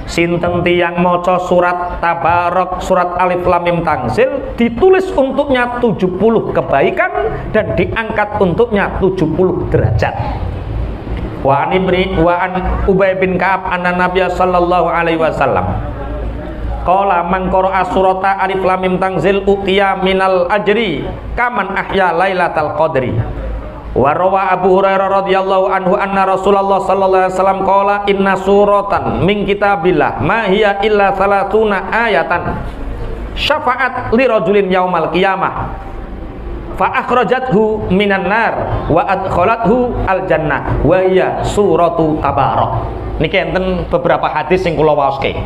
Sinten tiyang maca surat Tabarok, surat Alif Lam Mim Tanzil ditulis untuknya 70 kebaikan dan diangkat untuknya 70 derajat. Wa an Ubay bin Ka'ab anna Nabiy sallallahu alaihi wasallam qala man qara'a surata Alif Lam Mim Tanzil utiya minal ajri kaman ahya lailatal qadri. Wa rawa Abu Hurairah radhiyallahu anhu anna Rasulullah sallallahu alaihi wasallam qala inna suratan min kitabillah ma hiya illa salatuna ayatan syafa'at li rajulin yaumal qiyamah fa akhrajathu minan nar wa adkhalathu al jannah wa hiya suratu Tabarok. Niki enten beberapa hadis sing kula waoske.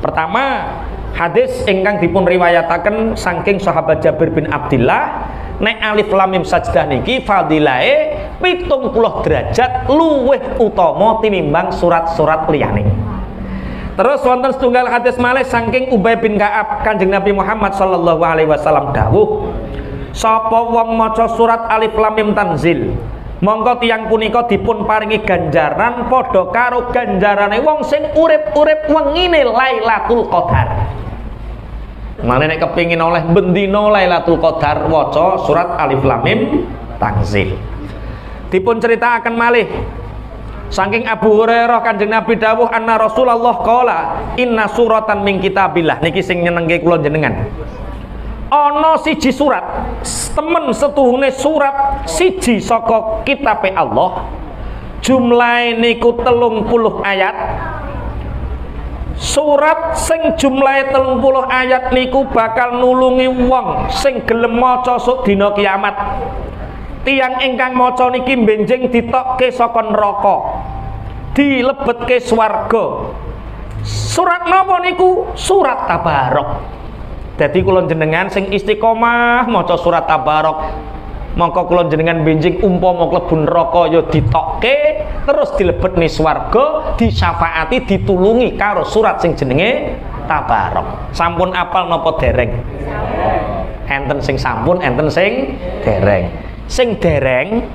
Pertama, hadis ingkang dipun riwayataken saking sahabat Jabir bin Abdullah, nek alif lam mim sajdah niki fadilahe 70 derajat luwih utama tinimbang surat-surat liyane. Terus wonten setunggal hadis malih saking Ubay bin Ka'ab, Kanjeng Nabi Muhammad sallallahu alaihi wasallam dawuh, sapa wong maca surat alif lam mim tanzil, mongko tiyang punika dipun paringi ganjaran padha karo ganjarane wong sing urip-urip wengine Lailatul Qadar. Mane nek kepingin oleh bendina Lailatul Qadar waca surat Alif Lam Mim Tanzil. Dipun critakaken malih saking Abu Hurairah Kanjeng Nabi dawuh anna Rasulullah qala inna suratan min kitabillah. Niki sing nyenengke kula jenengan. Ana siji surat, temen setuhune surat siji saka kitabe Allah. Jumlahe niku 30 ayat. Surat sing jumlahe 30 ayat niku bakal nulungi wong sing gelem maca sok dina kiamat. Tiang ingkang maca niki benjing ditokke saka neraka, dilebetke swarga. Surat napa niku? Surat Tabarok. Dadi kula jenengan sing istiqomah maca surat Tabarok, mongko kula jenengan benjing umpama klebu neraka ya ditokke terus dilebetni swarga, disyafaati, ditulungi karo surat sing jenenge Tabarok. Sampun apal napa dereng? Enten sing sampun, enten sing dereng. Sing dereng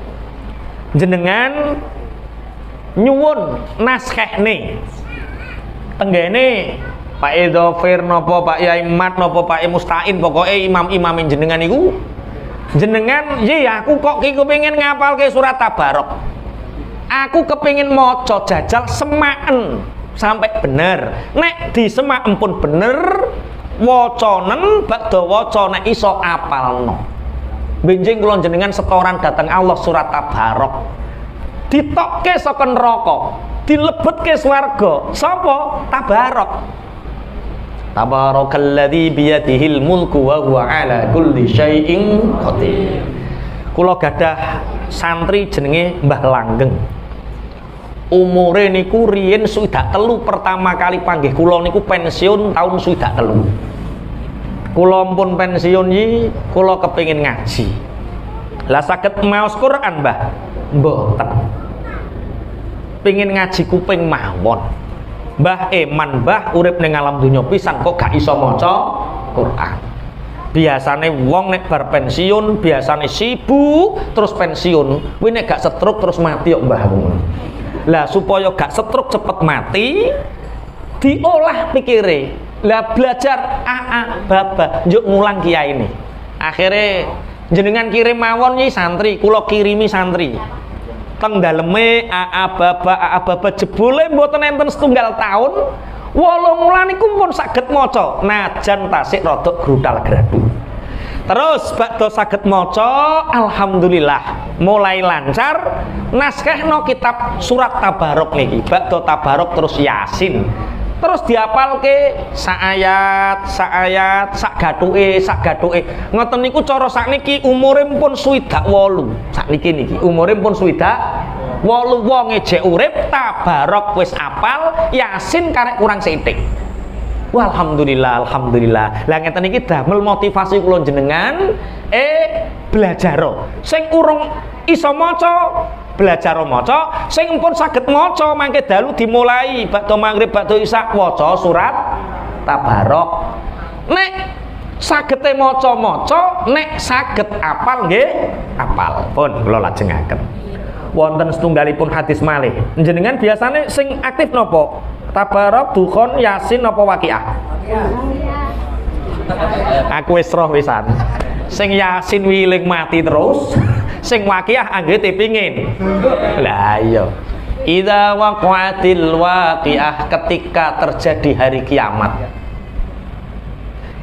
jenengan nyuwun naskehne tenggene Pak Edofir napa Pak Yai Mat napa Pak Mustain, pokoke imam-imam jenengan niku jenengan, ya aku kok kepengin ngapalke surat Tabarok. Aku kepengin maca jajal semaken sampai bener. Nek disemaken pun bener, wacanen badha waca nek iso apalno. Benjing kula jenengan setoran dateng Allah surat Tabarok. Ditokke saka neraka, dilebetke swarga. Sapa? Tabarok. Tabarakalladzi biyadihil mulku wa huwa ala kulli syai'in qadir. Kula gadah santri jenenge Mbah Langgeng. Umure niku riyen swidak telu, pertama kali panggih kula niku pensiun tahun swidak telu. Kula pun pensiun iki kula kepengin ngaji. Lah saged maos Quran, Mbah? Mboten. pengin ngaji kuping mawon. Mbah Eman mbah urip ning alam dunya pisan kok gak iso maca Quran. Biasane wong nek bar pensiun biasane sibuk terus pensiun, kuwi nek gak setruk terus mati kok mbah. Lah supaya gak setruk cepet mati, diolah pikire. Lah belajar baba njuk ngulang kiai ini. Akhire jenengan kirim mawon iki santri, kula kirimi santri. Teng daleme baba jebule mboten enten setunggal taun 8 wulan niku pun saged maca najan tasik rada grutal gradu. Terus bakda saged maca alhamdulillah mulai lancar naskahno kitab surat Tabarok niki bakda Tabarok terus Yasin terus diapalke sak ayat sak gathuke ngoten niku cara sakniki umure pun 28 sakniki umure pun 28 wonge jek urip Tabarok wis apal Yasin karek kurang sithik. Alhamdulillah lah ngeten iki damel motivasi kula jenengan belajar sing urung iso maca belajar maca sing pun saged maca mangke dalu dimulai bakda maghrib bakda isya waca surat Tabarok. Nek sagete maca-maca nek saged apal nggih apal pun kula lajengaken. Wonten setunggalipun hadis malih jenengan biasane sing aktif napa? Tabarok, Dukhon, Yasin apa Waqiah? Aku wis roh wisan. Sing Yasin wiling mati terus, sing Waqiah anggere pingin. Lah iya. Idza waqa'atil waqiah ketika terjadi hari kiamat.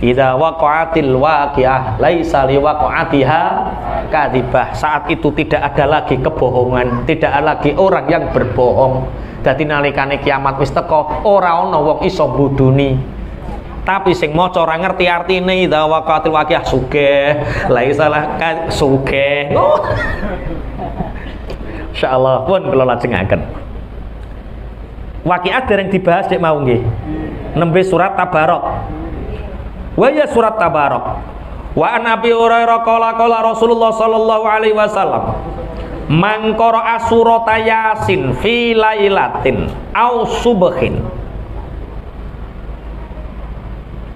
Idza waqa'atil waqiah laisa liwaqa'atiha kadzibah. Saat itu tidak ada lagi kebohongan, tidak ada lagi orang yang berbohong. Dadi nalikane kiamat wis teka ora ana wong iso bodoni. Tapi sing maca ora ngerti artine idza waqa'atil waqiah sugih, laisa laka sugih. Insyaallah pun kula lajengaken. Waqiah dereng dibahas dek mau nggih. Nembe surat Tabarok. Wa ya surat Tabarok. Wa an Abi Hurairah qala Rasulullah sallallahu alaihi wasallam man qara'a surata Yasin fi lailatin aw subhin.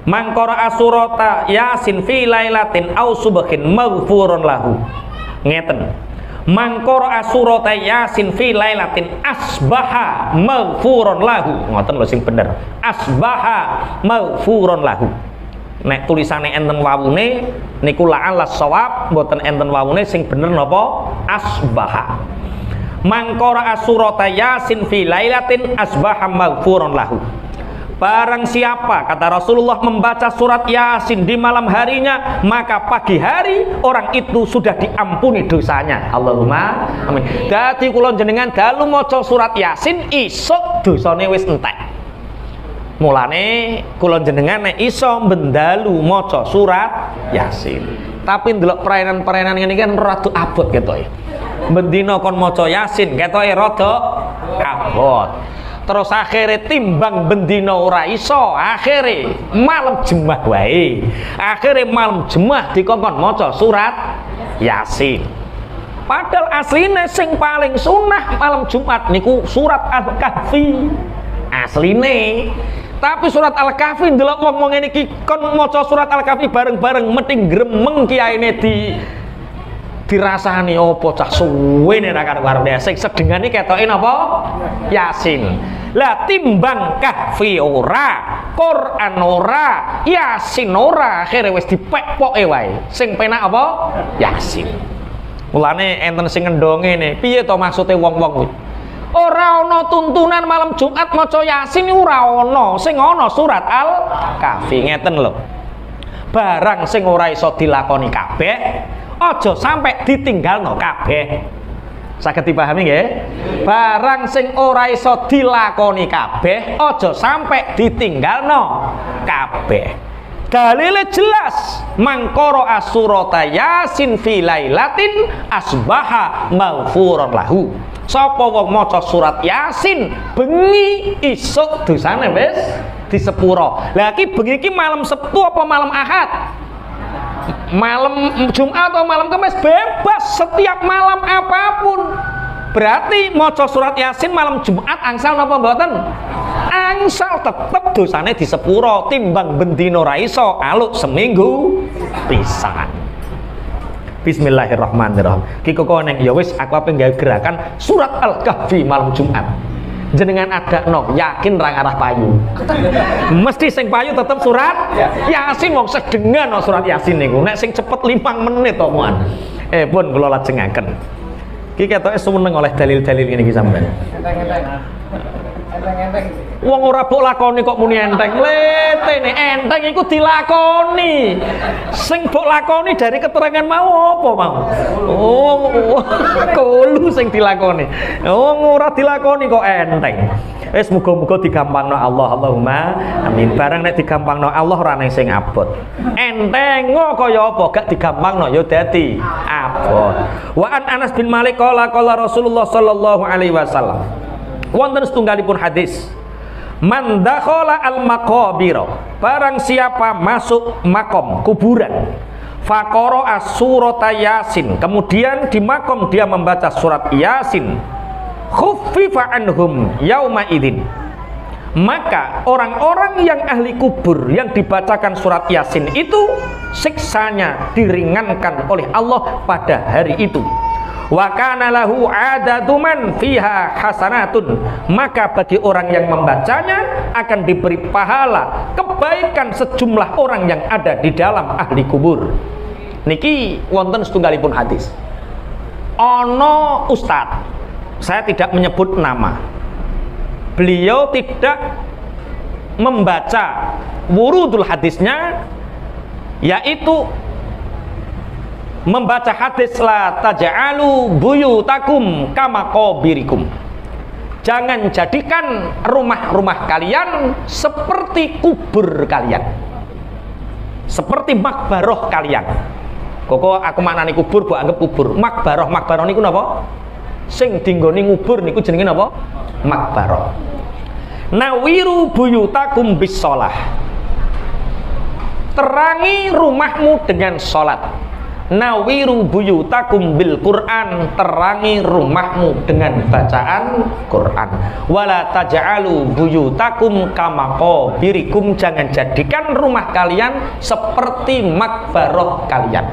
Man qara'a surata Yasin fi lailatin aw subhin maghfurun lahu. Ngeten. Man qara'a surata Yasin fi lailatin asbaha maghfurun lahu. Ngoten lho sing bener. Asbaha maghfurun lahu. Nek tulisane enten wawune niku la'al shawab mboten enten wawune sing bener napa asbaha. Mangkara surata Yasin fi lailatin asbaha maghfurun lahu. Barang siapa kata Rasulullah membaca surat Yasin di malam harinya maka pagi hari orang itu sudah diampuni dosanya. Allahumma amin. Dadi kula jenengan dalu maca surat Yasin isuk dosane wis entek. Mulane kula jenengan nek iso bendalu maca surat Yasin. Tapi ndelok perainan-perainan ngene kan rada abot ketoke. Bendina kon maca Yasin ketoke rada abot. Terus akhirnya timbang bendina ora iso, akhirnya malam Jumat wae. Akhirnya malam Jumat dikongkon maca surat Yasin. Padahal asline sing paling sunah malam Jumat niku surat Al-Kahfi. Asline tapi surat Al-Kahfi ndelok wong-wong ngene iki kon maca surat Al-Kahfi bareng-bareng mesti gremeng kiyaine dirasani apa cah suwene ra karo-karo sing sedengane ketoke napa Yasin. Lah timbang Kahfi ora, Quran ora, Yasin ora, akhire wis dipekpoke wae. Sing penak apa? Yasin. Mulane enten sing ngendong ngene, piye to maksude wong-wong kuwi? Ora ana tuntunan malam Jumat maca Yasin ora ana, sing ana surat Al-Kahfi ngeten lho. Barang sing ora iso dilakoni kabeh, aja sampai ditinggalno kabeh. Saged dipahami nggih? Barang sing ora iso dilakoni kabeh, aja sampai ditinggalno kabeh. Dalile jelas, mangkoro asurata Yasin fi lailatin asbaha maghfurun lahu. Sapa wong maca surat Yasin bengi isuk dosane wis disepuro. Lah iki bengi iki malam Sabtu apa malam Ahad? Malam Jumat atau malam Kamis bebas setiap malam apapun. Berarti maca surat Yasin malam Jumat angsal napa mboten? Angsal, tetep dosane disepuro timbang bendina ra iso aluk seminggu pisan. Bismillahirrahmanirrahim. Ki kok neng ya wis aku ape gawe gerakan surat Al-Kahfi malam Jumat. Jenengan adakno yakin ra arah payu. Mesti sing payu tetep surat Yasin, wong sedengan no surat Yasin niku. Nek sing cepet 5 menit to muan. Pun kula lajengaken. Ki ketoke sumeneng oleh dalil-dalil ngene iki sampean. Wong ora mbok lakoni kok muni enteng. Letene enteng iku dilakoni. Sing mbok lakoni dari keterangan mau apa mau? Oh, kulo sing dilakoni. Oh, ora dilakoni kok enteng. Wis muga-muga digampangno Allah, Allahumma amin. Barang nek digampangno Allah ora nang sing abot. Enteng kaya apa gak digampangno ya dadi abot. Wa an Anas bin Malik qala Rasulullah sallallahu alaihi wasallam. Wonten setunggalipun hadis. Man dakhala al maqabira, barang siapa masuk makom kuburan, faqara as-surata Yasin, kemudian di makom dia membaca surat Yasin, khuffifa anhum yauma idzin, maka orang-orang yang ahli kubur yang dibacakan surat Yasin itu siksanya diringankan oleh Allah pada hari itu. Wa kana lahu adatuman fiha hasanatun, maka bagi orang yang membacanya akan diberi pahala kebaikan sejumlah orang yang ada di dalam ahli kubur. Niki wonten setunggalipun hadis. Ono ustad, saya tidak menyebut nama, beliau tidak membaca wurudul hadisnya, yaitu membaca hadis la taj'alu buyutakum kama qabirikum. Jangan jadikan rumah-rumah kalian seperti kubur kalian, seperti makbaroh kalian. Kok aku maknani kubur mbok anggap kubur. Makbaroh niku napa? Sing dinggoni ngubur niku jenenge napa? Makbaroh. Nawiru buyutakum bis shalah. Terangi rumahmu dengan salat. Nawiru buyutakum bil Quran, terangi rumahmu dengan bacaan Quran. Wala taj'alu buyutakum kama qabirikum, jangan jadikan rumah kalian seperti makbaroh kalian.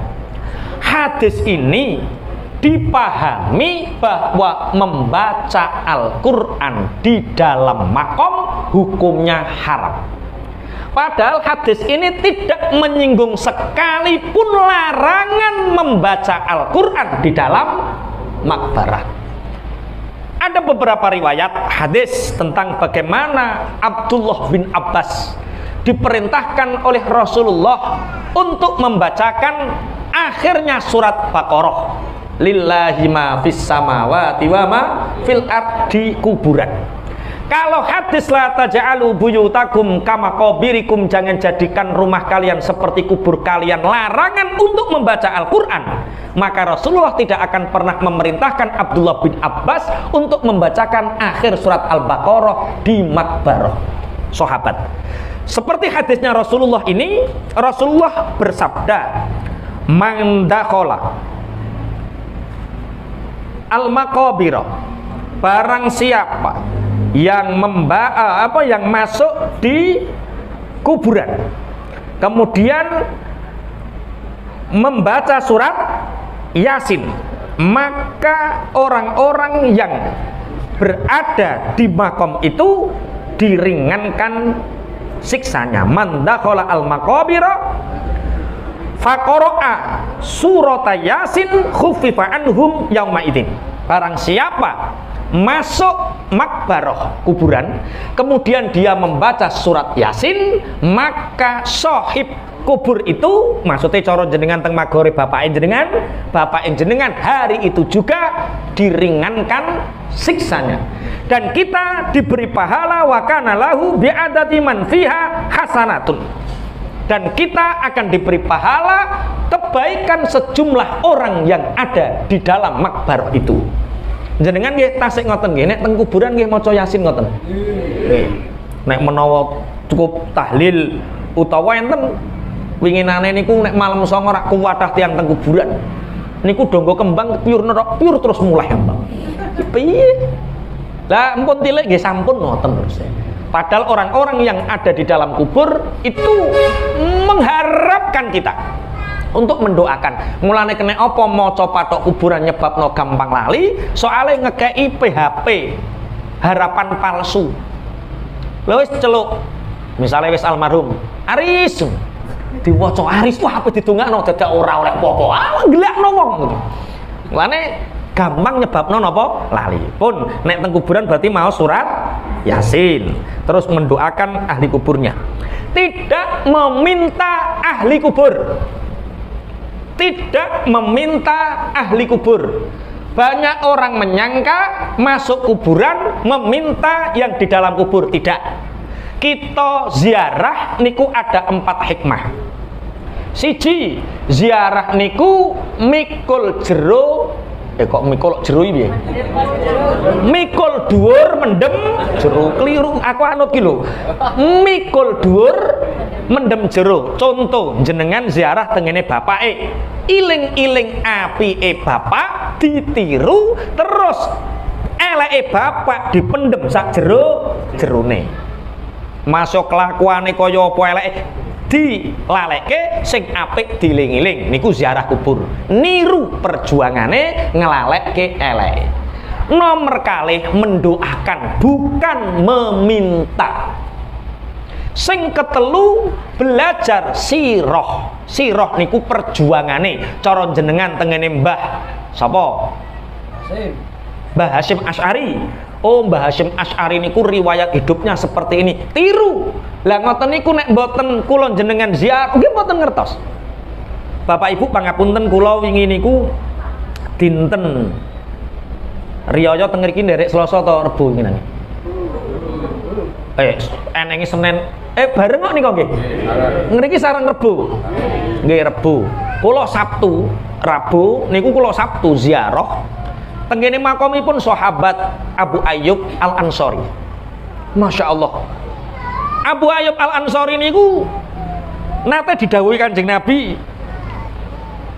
Hadis ini dipahami bahwa membaca Al-Quran di dalam makom hukumnya haram. Padahal hadis ini tidak menyinggung sekalipun larangan membaca Al-Quran di dalam makbarah. Ada beberapa riwayat hadis tentang bagaimana Abdullah bin Abbas diperintahkan oleh Rasulullah untuk membacakan akhirnya surat Baqarah. Lillahi ma fis samawati wa ma fil ardi kuburan. Kalau hadis la taj'alu buyutakum kama qabirikum, jangan jadikan rumah kalian seperti kubur kalian, larangan untuk membaca Al-Quran, maka Rasulullah tidak akan pernah memerintahkan Abdullah bin Abbas untuk membacakan akhir surat Al-Baqarah di makbarah. Sahabat, seperti hadisnya Rasulullah ini, Rasulullah bersabda, man dakhala al-maqabira, barang siapa yang yang masuk di kuburan kemudian membaca surat Yasin, maka orang-orang yang berada di makom itu diringankan siksanya. Man dakhala al maqabira faqara'a surata Yasin khuffifa anhum yauma idzin. Barang siapa masuk makbaroh kuburan kemudian dia membaca surat Yasin, maka sahib kubur itu, maksudnya cara jenengan teng magore bapak jenengan hari itu juga diringankan siksanya, dan kita diberi pahala wa kana lahu bi'adati man fiha hasanatun, dan kita akan diberi pahala kebaikan sejumlah orang yang ada di dalam makbaroh itu. Jenengan nggih tasik ngoten nggih, nek teng kuburan nggih maca Yasin ngoten. Nggih. Nek menawa cukup tahlil utawa enten winginane niku nek malam songo rak kuwatah tiyang teng kuburan. Niku donggo kembang pure nerok pure terus mulai, Mbak. Piye? Lah ampun tilik nggih sampun ngoten terus. Padahal orang-orang yang ada di dalam kubur itu mengharapkan kita untuk mendoakan. Mulane kena apa maca patok kuburan nyebabno gampang lali, soalnya ngekei PHP, harapan palsu. Lha wis celuk. Misale wis almarhum, Aris. Diwaca Aris wah apa didongakno dadak ora oleh apa-apa. Ah gelakno wong ngono. Mulane gampang nyebabno napa? Lali. Pun nek teng kuburan berarti mau surat Yasin. Terus mendoakan ahli kuburnya. Tidak meminta ahli kubur. Tidak meminta ahli kubur. Banyak orang menyangka masuk kuburan meminta yang di dalam kubur. Tidak. Kita ziarah niku ada 4 hikmah. Siji, ziarah niku mikul jero. Kok mikul jero iki piye? Mikul dhuwur mendem jero. Keliru, aku anut ki lho. Mikul dhuwur mendem jero. Contoh jenengan ziarah tengene bapake. Iling-iling apike bapak ditiru terus eleke bapak dipendem sak jerone. Masuk kelakuane kaya apa eleke dilalekke sing apik diling-iling niku ziarah kubur. Niru perjuangane ngelalekke eleke. Nomor kalih mendoakan bukan meminta. Sing ketelu belajar sirah. Sirah niku perjuangane cara jenengan tengene Mbah sapa? Mbah Hasyim Asy'ari. Oh, Mbah Hasyim Asy'ari niku riwayat hidupnya seperti ini. Tiru. Lah ngoten niku nek mboten kula jenengan ziarah nggih mboten ngertos. Bapak Ibu pangapunten kula wingi niku dinten riyaya teng mriki nderek Selasa ta Rebo ngene. Enenge Senin bareng kok nika nggih. Ngriki sareng Rebo. Nggih Rebo. Kula Sabtu, Rabu niku kula Sabtu ziarah tenggene makomipun sahabat Abu Ayyub Al-Ansori. Masya Allah. Abu Ayyub Al-Ansori niku nate didhawuhi Kanjeng Nabi.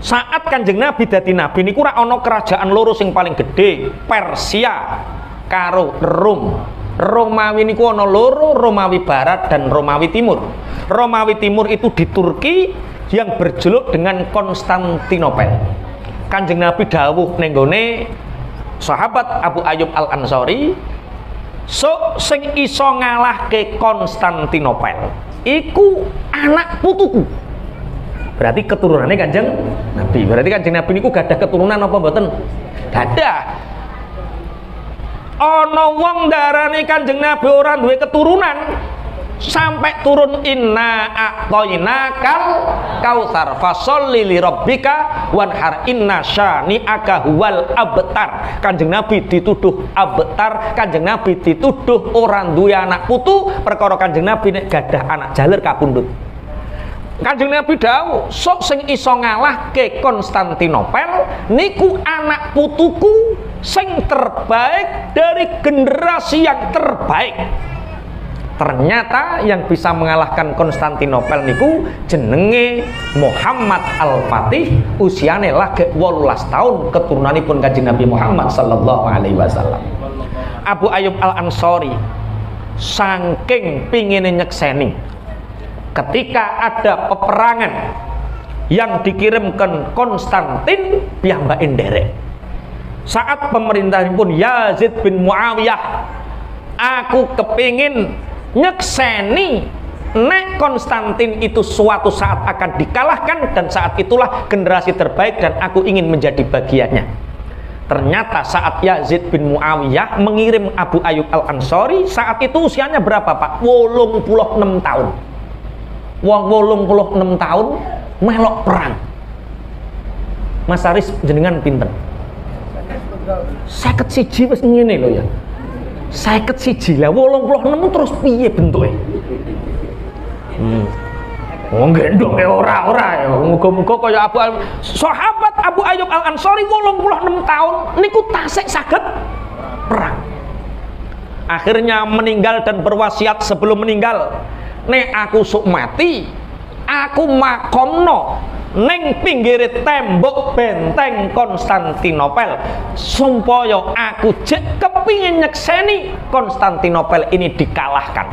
Saat Kanjeng Nabi dadi nabi niku ora ana kerajaan loro sing paling gede, Persia karo Rom. Romawi niku ana loro, Romawi Barat dan Romawi Timur. Romawi Timur itu di Turki yang berjuluk dengan Konstantinopel. Kanjeng Nabi dawuh ning gone sahabat Abu Ayyub Al-Ansori, sing iso ngalahke Konstantinopel iku anak putuku. Berarti keturunannya Kanjeng Nabi. Berarti Kanjeng Nabi niku gadah keturunan apa mboten? Gadah. Ana wong darani Kanjeng Nabi ora duwe keturunan sampai turun inna a'tainakal kautsar fasholli li rabbika wanhar inna syani'aka huwal abtar. Kanjeng Nabi dituduh abtar, Kanjeng Nabi dituduh orang duwe anak putu, perkara Kanjeng Nabi nek gadah anak jaler kapundhut. Kanjeng Nabi dawuh, sok sing iso ngalahke Konstantinopel niku anak putuku sing terbaik dari generasi yang terbaik. Ternyata yang bisa mengalahkan Konstantinopel niku jenenge Muhammad Al-Fatih, usiane lagi 18 tahun, keturunanipun Kanjeng Nabi Muhammad sallallahu alaihi wasallam. Abu Ayyub Al-Ansori saking pingine nyekseni ketika ada peperangan yang dikirimkan Konstantin piyambake nderek. Saat pemerintahanipun Yazid bin Muawiyah, aku kepingin nyekseni nek Konstantin itu suatu saat akan dikalahkan dan saat itulah generasi terbaik dan aku ingin menjadi bagiannya. Ternyata saat Yazid bin Muawiyah mengirim Abu Ayyub Al-Ansori, saat itu usianya berapa Pak? 86 tahun. Wong 86 tahun melok perang. Mas Aris jenengan pinten? 51 wis ngene lho ya. 51 lah 86 terus piye bentuke? Wong gendong ora ya. Muga-muga kaya sahabat Abu Ayyub Al-Ansori 86 tahun niku tasik saged perang. Akhirnya meninggal dan berwasiat sebelum meninggal, nek aku sok mati, aku makomno ning pinggire tembok benteng Konstantinopel supaya aku jek kepingin nyekseni Konstantinopel ini dikalahkan.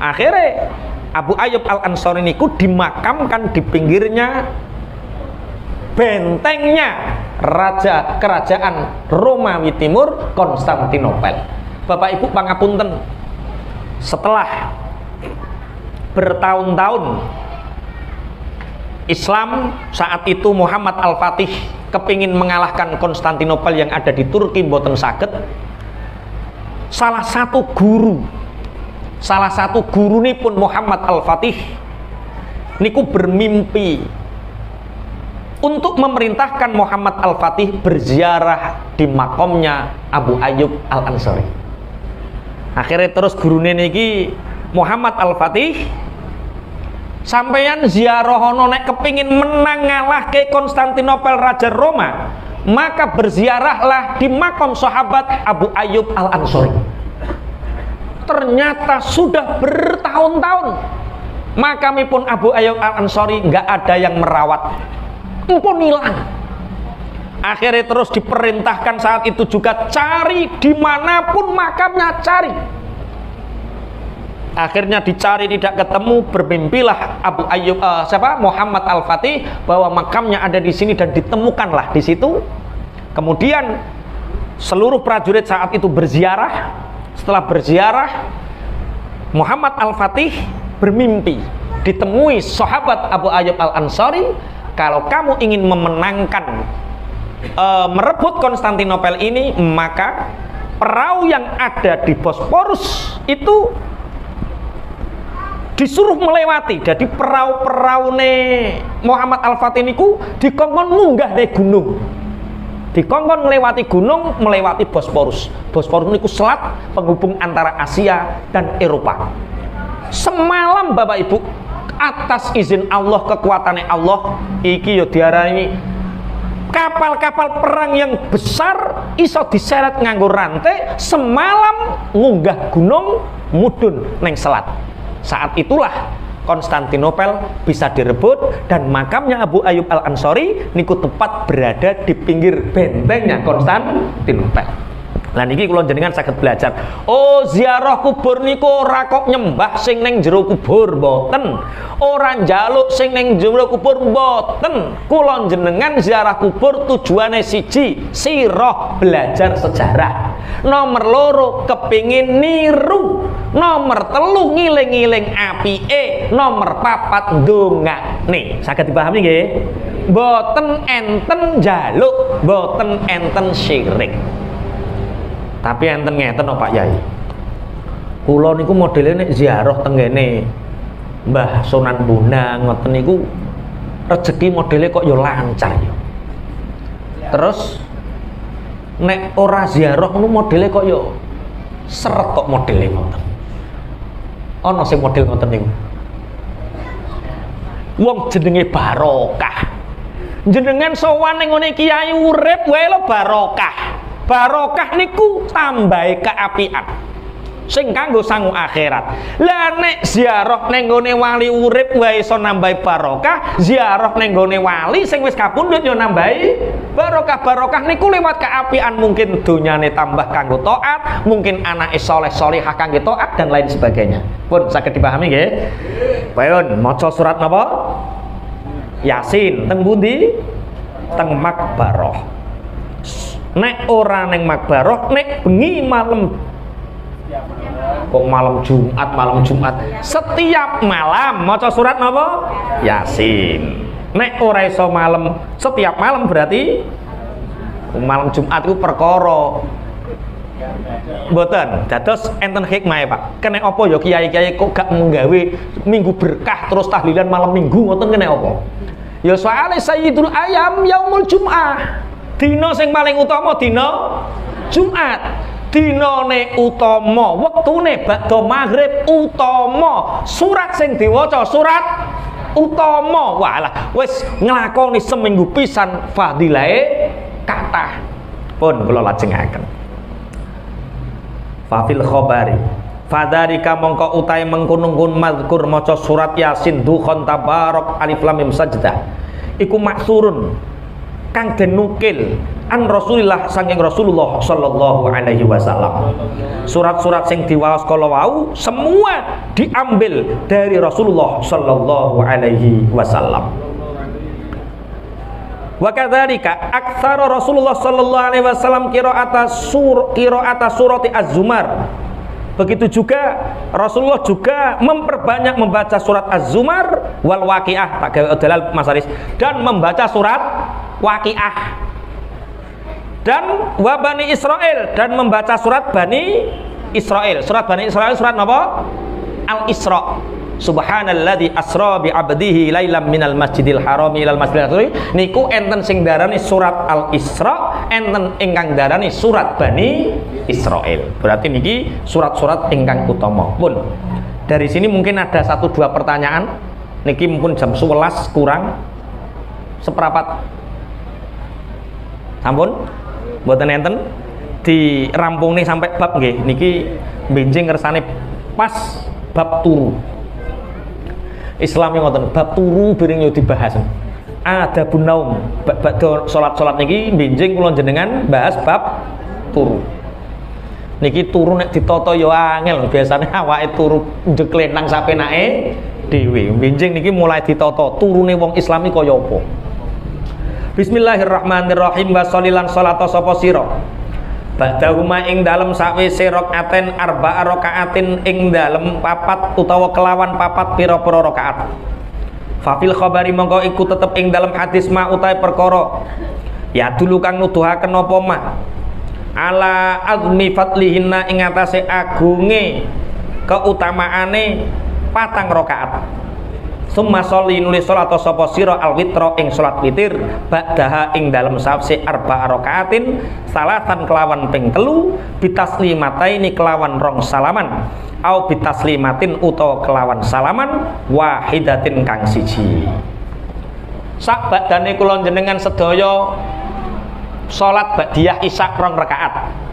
Akhirnya Abu Ayyub Al-Ansari niku dimakamkan di pinggirnya bentengnya raja kerajaan Romawi Timur Konstantinopel. Bapak Ibu pangapunten, setelah bertahun-tahun Islam saat itu Muhammad Al-Fatih kepingin mengalahkan Konstantinopel yang ada di Turki mboten saged. Salah satu guru ini pun Muhammad Al-Fatih niku bermimpi untuk memerintahkan Muhammad Al-Fatih berziarah di makomnya Abu Ayyub Al-Ansari. Akhirnya terus gurune niki Muhammad Al-Fatih, sampeyan ziarah ono nek kepingin menang ngalahke Konstantinopel Raja Roma, maka berziarahlah di makom sahabat Abu Ayyub Al-Ansari. Ternyata sudah bertahun-tahun makamipun Abu Ayyub Al-Ansari nggak ada yang merawat, empun hilang. Akhirnya terus diperintahkan saat itu juga cari dimanapun makamnya, cari. Akhirnya dicari tidak ketemu, bermimpilah Abu Ayyub Muhammad Al-Fatih bahwa makamnya ada di sini dan ditemukanlah di situ. Kemudian seluruh prajurit saat itu berziarah. Setelah berziarah, Muhammad Al-Fatih bermimpi ditemui sahabat Abu Ayyub Al-Ansari, kalau kamu ingin memenangkan merebut Konstantinopel ini, maka perahu yang ada di Bosporus itu disuruh melewati. Jadi perahu-perahu Muhammad Al-Fatih niku dikongkon munggah dari gunung, dikongkon melewati gunung, melewati Bosporus. Bosporus niku selat penghubung antara Asia dan Eropa. Semalam Bapak Ibu, atas izin Allah, kekuatannya Allah, iki yo diarani kapal-kapal perang yang besar iso diseret nganggo rantai, semalam munggah gunung mudun neng selat. Saat itulah Konstantinopel bisa direbut dan makamnya Abu Ayyub Al-Ansari niku tepat berada di pinggir bentengnya Konstantinopel. Lah niki kula jenengan saged belajar. Oh, ziarah kubur niku ora kok nyembah sing ning jero kubur, mboten. Ora njaluk sing ning jero kubur, mboten. Kula jenengan ziarah kubur tujuane siji, sirah belajar sejarah. Nomor loro kepingin niru. Nomor telu ngiling-ngiling apike. Nomor papat ndongakne. Saged dipahami nggih? Mboten enten njaluk, mboten enten syirik. Tapi enten ngeten Pak Yai, kula niku modele nek ziarah tenggene Mbah Sunan Bonang ngoten niku rezeki modele kok ya lancar ya. Terus nek ora ziarah niku modele kok ya seret kok modele ngoten. Ana sing model ngoten niku. Wong jenenge barokah. Jenengan sowan ning ngene kiai urip wae lho barokah. Barokah niku tambahi keapian sing kanggo sangu akhirat. Lah nek ziarah ning gone wali urip wae iso nambahi barokah, ziarah ning gone wali sing wis kapundhut yo nambahi barokah. Barokah niku lewat keapian, mungkin donyane tambah kanggo taat, mungkin anake saleh salehah kanggo taat dan lain sebagainya. Pun saged dipahami nggih? Pun maca surat napa? Yasin. Teng pundi? Teng Makbarah. Nek ora neng Makbarah, nek bengi malam, kok malam Jumat, setiap malam maca surat napa? Yasin. Nek ora iso malam, setiap malam berarti malam Jumat itu perkara mboten dados enten hikmah Pak. Kene apa ya kiai-kiai kok gak menggawe minggu berkah terus tahlilan malam minggu ngoten kene apa? Ya soalnya sayyidul ayam yaumul Jum'ah. Dina sing paling utama dina Jumat. Dinane utama, wektune badha maghrib utama. Surat sing diwaca surat utama. Walah, wis nglakoni seminggu pisan fadilahe kathah. Pun kula lajengaken. Fafil khabari fadarika mongko utahe mengkun-kun mazkur maca surat Yasin dukhon tabarok alif lam mim sajdah. iku maksurun kang den nukil an Rasulillah saking Rasulullah sallallahu alaihi wasallam. Surat-surat sing diwaos kala wau semua diambil dari Rasulullah sallallahu alaihi wasallam. Wa kadzalika aktsara Rasulullah sallallahu alaihi wasallam qira'ata surati Az-Zumar. Begitu juga Rasulullah juga memperbanyak membaca surat Az-Zumar wal Waqiah, tak gawe dalal Mas Aris, dan membaca surat Waqiah. Dan wa Bani Israil, dan membaca surat Bani Israil. Surat Bani Israil surat apa? Al-Isra. Subhanalladzi asra bi 'abdihi lailam minal masjidil harami ilal masjidil aqsa. Niku enten sing darani surat Al-Isra, enten ingkang darani surat Bani Israil. Berarti niki surat-surat ingkang utama. Pun dari sini mungkin ada 1-2 pertanyaan. Niki mungkin jam 11 kurang seperempat. Sampun mboten enten dirampung nih sampai bab nggih. Niki benjing kersane pas bab turu. Islam yang ngoten bab turu bering yo dibahas. Adabun naum. Badhe salat-salat niki benjing kula jenengan bahas bab turu. Niki turu nek ditata yo angel, biasane awake turu njeklenang sapenake dhewe. Benjing niki mulai ditata turune wong Islam iki kaya apa. Bismillahirrahmanirrahim. Wa sholilan salata sapa sira ba'dahuma ing dalem sakwise rakaaten arba'a rakaatin ing dalem papat utawa kelawan papat pira-pira rakaat. Fafil khabari mongko iku tetep ing dalem hadis ma utahe perkara ya dulu kang nuduhaken apa ma ala azmi fadlihinna ing atase agunge keutamaane patang rakaat. Summa sholli nulis salat sapa sira al-witra ing salat witir ba'daha ing dalem sawise arba'a rakaatin salatan kelawan ping 3 bitaslimataini kelawan rong salaman au bitaslimatin utawa kelawan salaman wahidatin kang siji. Sak badane kula jenengan sedaya salat ba'diyah isya rong rakaat.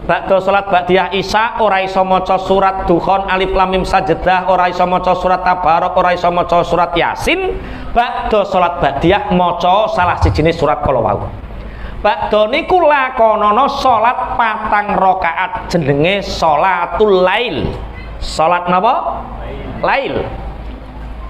Ba'da salat ba'diyah isya ora iso maca surat Dukhan alif lam mim sajdah, ora iso maca surat Tabarok, ora iso maca surat Yasin. Ba'da salat ba'diyah maca salah sijine surat kala wau. Ba'da niku lakonana salat patang rakaat jenenge salatul lail. Salat napa? Lail.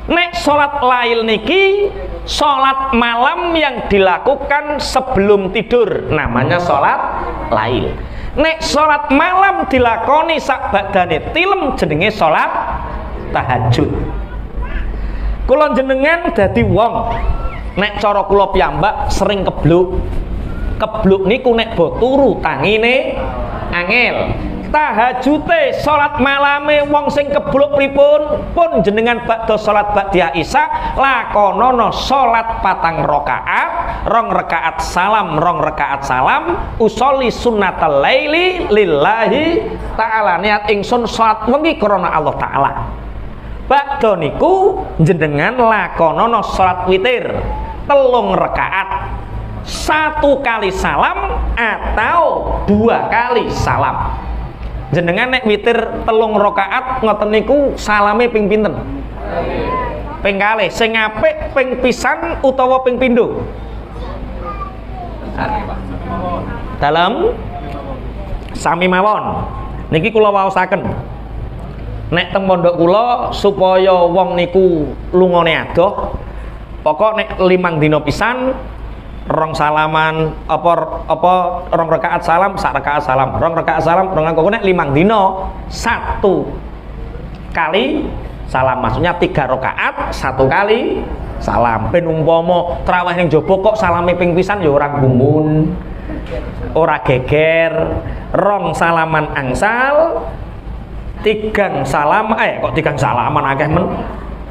Nek salat lail niki salat malam yang dilakukan sebelum tidur, namanya salat lail. Nek salat malam dilakoni sak badane tilem jenenge salat tahajud. Kula jenengan dadi wong nek cara kula piyambak sering kebluk. Kebluk niku nek bo turu tangine angel. Tahajute salat malame wong sing kebluk pripun pun jenengan ba'da salat ba'diyah isya lakonono salat patang rakaat, rong rakaat salam, usolli sunnatal laili lillahi ta'ala, niat ingsun salat wengi krana Allah taala. Ba'da niku jenengan lakonono salat witir 3 rakaat, 1 kali salam atau 2 kali salam. Jenengan nek witir 3 rakaat ngoten niku salame ping pinten? Ping kalih. Sing apik ping pisan utawa ping pindho? Dalam sami mawon. Niki kula waosaken. Nek teng pondok kula supaya wong niku lungone adoh, pokok nek 5 dina pisan rong salaman apa rong rakaat salam sak rakaat salam, rong rakaat salam rong rakaat nek 5 dina 1 kali salam, maksudnya 3 rakaat 1 kali salam. Ben umpama traweh ning jaba kok salame ping pisan ya ora gumun, ora geger, rong salaman angsal, 3 salam kok 3 salaman akeh men.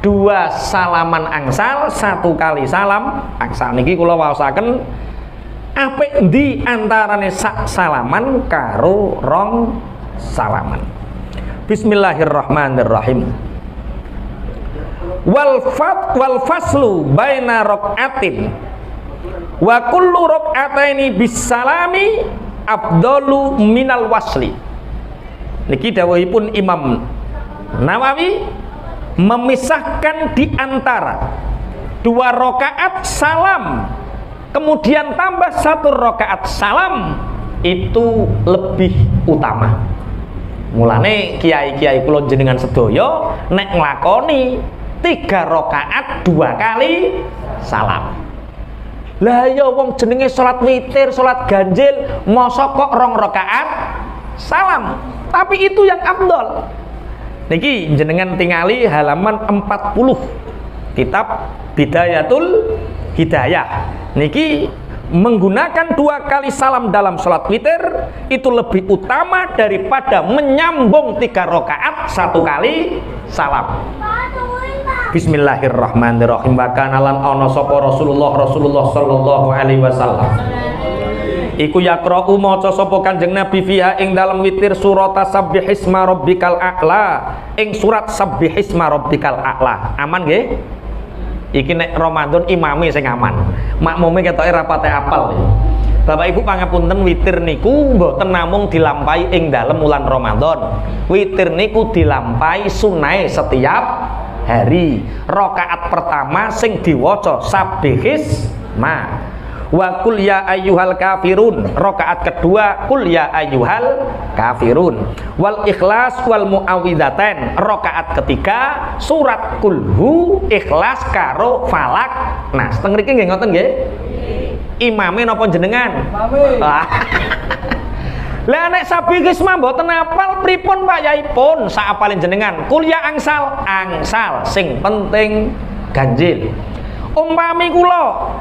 2 salaman angsal, 1 kali salam angsal. Niki kula waosaken apik endi antarane sak salaman karo rong salaman. Bismillahirrahmanirrahim. Wal faslu baina rakaatin wa kullu rakataini bisalami afdalu minal wasli. Niki dawuhipun Imam Nawawi memisahkan di antara 2 rakaat salam, kemudian tambah 1 rakaat salam, itu lebih utama. Mulane kiai-kiai kula jenengan sedaya nek nglakoni 3 rakaat 2 kali salam. Lah ya wong jenenge salat witir, salat ganjil, mosok kok 2 rakaat salam. Tapi itu yang afdol. Niki jenengan tingali halaman 40 kitab Bidayatul Hidayah. Niki menggunakan 2 kali salam dalam sholat witir itu lebih utama daripada menyambung 3 rakaat 1 kali salam. Bismillahirrahmanirrahim. Wa kana lan ana sapa Rasulullah sallallahu alaihi wasallam iku yaqra'u maca sapa Kanjeng Nabi fiha ing dalam witir surat Sabbihisma rabbikal a'la, ing surat Sabbihisma rabbikal a'la. Aman nggih? Iki nek Ramadan imame sing aman. Makmume ketoke rapate apal. Bapak Ibu pangapunten, witir niku mboten namung dilampahi ing dalem wulan Ramadan. Witir niku dilampahi sunahe setiap hari. Rakaat pertama sing diwaca Sabbihisma. Wa qul ya ayyuhal kafirun, rakaat kedua qul ya ayyuhal kafirun. Wal ikhlas wal muawwidzatain, rakaat ketiga surat kulhu, ikhlas karo falak. Nah seteng mriki nggih ngoten nggih. Imame napa jenengan? Imame. Lah nek Sabbihisma mboten apal pripun Pak Yaipun? Sak apalin jenengan. Qul ya angsal, angsal sing penting ganjil. Umpami kula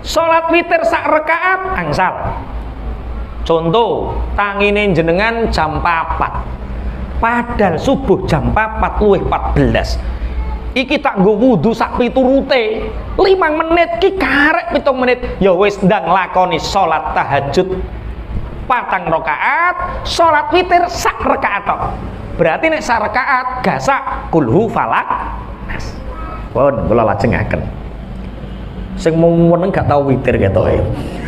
salat witir sak rakaat angsal. Contoh, tangine jenengan jam 4. Padahal subuh jam 4 luwih 14. Iki tak nggo wudu sak piturute. 5 menit ki karek 7 menit. Ya wis ndang lakoni salat tahajud 4 rakaat, salat witir sak rakaat tok. Berarti nek sak rakaat gasak kulhu falak nas. Pun kula lajengaken. Sing meneng gak tau witir ketoke.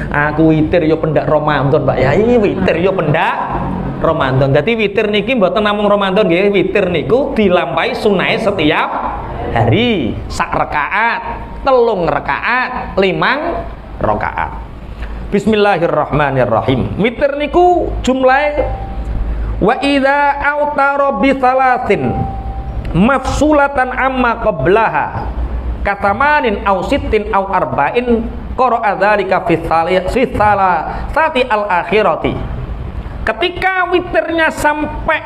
Aku witir yo pendak Ramadan, Pak Yai, witir yo pendak Ramadan. Dadi witir niki mboten namung Ramadan nggih, witir niku dilampahi sunahe setiap hari. Sak rakaat, 3 rakaat, 5 rakaat. Bismillahirrahmanirrahim. Witir niku jumlahe wa idza autara bi salatin mafsulatan amma qablaha katamanin au sittin au arba'in qara'a dzalika fi salasati al-akhirati. Ketika witirnya sampai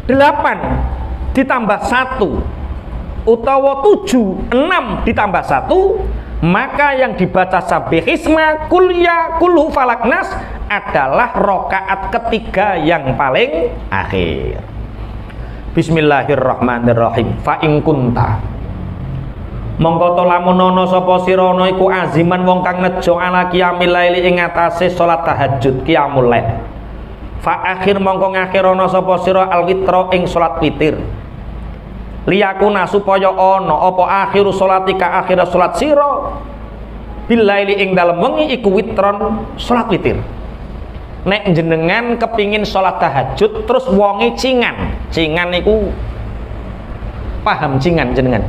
8 ditambah 1 utawa 7, 6 ditambah 1, maka yang dibaca Sabbihisma kulya kulhu falaknas adalah rakaat ketiga yang paling akhir. Bismillahirrahmanirrahim. Fa in kunta mongko to lamun ana sapa sira ana iku aziman wong kang nejo ala qiyamil laili ing atase salat tahajud qiyamul lail. Fa akhir mongko ngakhirana sapa sira alwitra ing salat witir. Liyakuna supaya ana apa akhiru salatika akhir salat sira bil laili ing dalem wengi iku witron salat witir. Nek jenengan kepingin salat tahajud terus wonge cingan. Cingan niku paham cingan jenengan?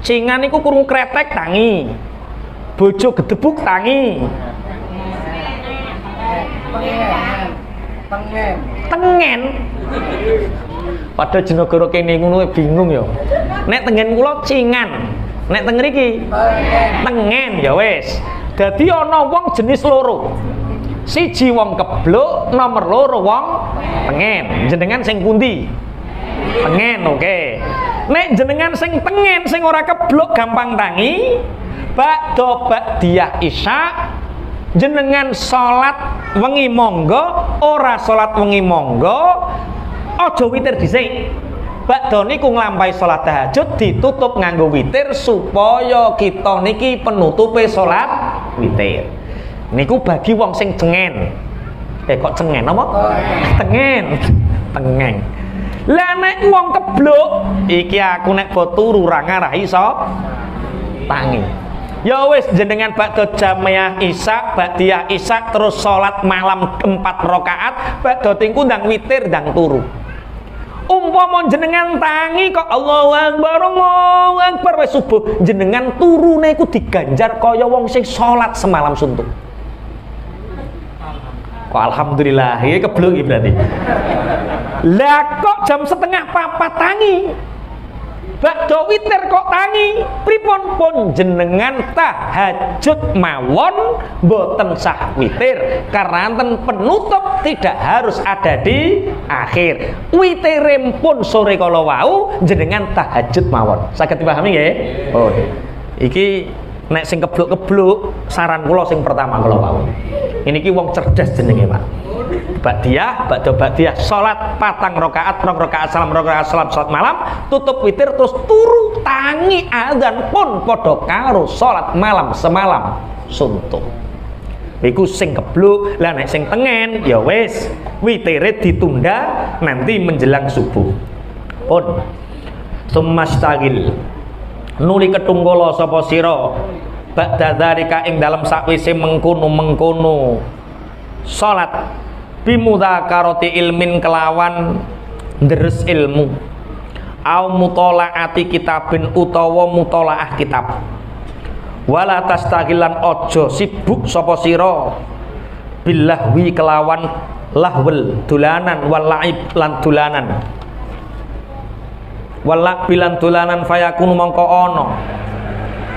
Cingan niku kurung kretek tangi, bojo gedebuk tangi, tengen. Padahal jenegara kene ngono bingung ya. Nek tengen kula cingan, nek teng mriki tengen ya wis. Dadi ana wong jenis loro. Siji wong kebluk, nomor loro wong tengen. Jenengan sing pundi? Tengen, oke. Nek jenengan sing tengen sing ora keblok gampang tangi, bakdo ba'diyah isya jenengan salat wengi monggo, ora salat wengi monggo, aja witir dhisik. Bakdo niku nglampahi salat tahajud ditutup nganggo witir supaya kita niki penutupe salat witir. Niku bagi wong sing cengen. Kok cengen apa? Tengen. Tengen. Lah nek wong keblok iki aku nek bo turu ra ngarahi iso tangi. Ya wis jenengan bakda jamaah isya, ba'diyah isya terus salat malam 4 rakaat, bakda tingku ndang witir ndang turu. Umpama jenengan tangi kok Allahu Akbar wis subuh, jenengan turune iku diganjar kaya wong sing salat semalam suntuk. Kok alhamdulillah iki keblok iki berarti. Lah kok jam setengah 4 tangi? Bakda witir kok tangi, pripun pun jenengan tahajud mawon boten sah witir karena penutup tidak harus ada di akhir. Witirem pun sore kala wau jenengan tahajud mawon. Saged dipahami nggih? Oh. Iki nek sing kebluk-kebluk saran kula sing pertama kala wau. Ini ki wong cerdas jenenge, Pak. Ba'diyah salat 4 rakaat, 2 rakaat salam, 2 rakaat salam salat malam, tutup witir terus turu tangi adzan pun padha karo salat malam semalam suntuk. Iku sing kebluk. Lah nek sing tengen ya wis witire ditunda nanti menjelang subuh. Pun sumastagil nuli ketunggala sapa sira ba'da dzalika ing dalem sakwise mengkono salat bimudzakarati ilmin kelawan deres ilmu au mutolaati kitabin utawa mutolaah kitab wala tastaghilan ojo sibuk sapa sira billahwi kelawan lahwel dolanan walaib lan dolanan walak bilan dolanan fayakunu mongko ana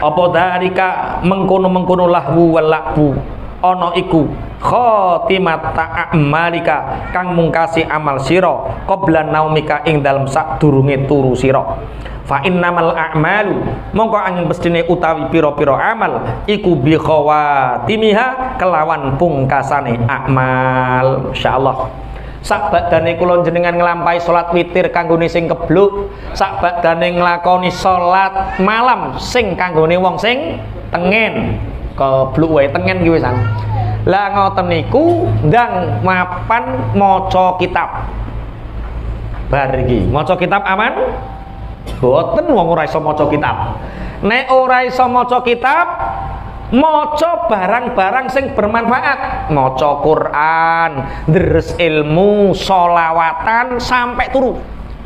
apa dalika mengkono lahwu walakbu ana iku khotimat ta'amalika kang mungkasi amal sira qabla naumika ing dalem sadurunge turu sira fa innamal a'malu mongko angin mestine utawi pira-pira amal iku bi khawatimiha kelawan pungkasane amal. Insyaallah sak badane kula jenengan nglampahi salat witir kanggone sing kebluk, sak badane nglakoni salat malam sing kanggone wong sing tengen kebluk wae tengen ki wisan. Lah ngoten niku ndang mapan maca kitab. Bar iki maca kitab aman? Boten wong ora iso maca kitab. Nek ora iso maca kitab, maca barang-barang sing bermanfaat, maca Quran, deres ilmu, sholawatan sampai turu.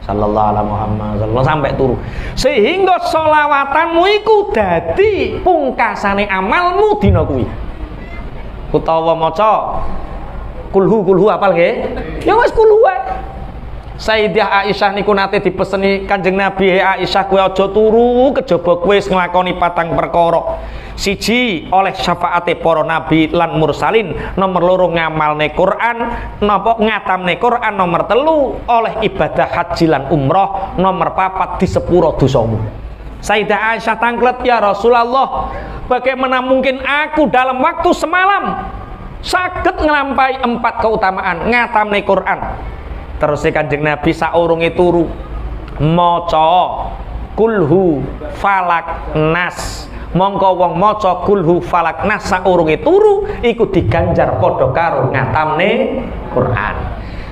Sallallahu alaihi Muhammad sallallahu sampai turu. Sehingga sholawatanmu iku dadi pungkasane amalmu dina kuwi. Utawa maca kulhu apal nggih? Ya wis kulhu wae. Sayyidah Aisyah niku nate dipeseni Kanjeng Nabi, Aisyah kowe aja turu kejaba kowe nglakoni 4 perkara. Siji oleh syafaate para nabi lan mursalin, nomor 2 ngamalne Quran, napa ngatamne Quran, nomor 3 oleh ibadah haji lan umrah, nomor 4 disepuro dosamu. Sayyidah Aisyah tangklet, ya Rasulullah, bagaimana mungkin aku dalam waktu semalam saged nglampahi 4 keutamaan ngatamne Quran. Terus Kanjeng Nabi saurunge turu maca kulhu falak nas, mongko wong maca kulhu falak nas saurunge turu iku diganjar padha karo ngatamne Quran.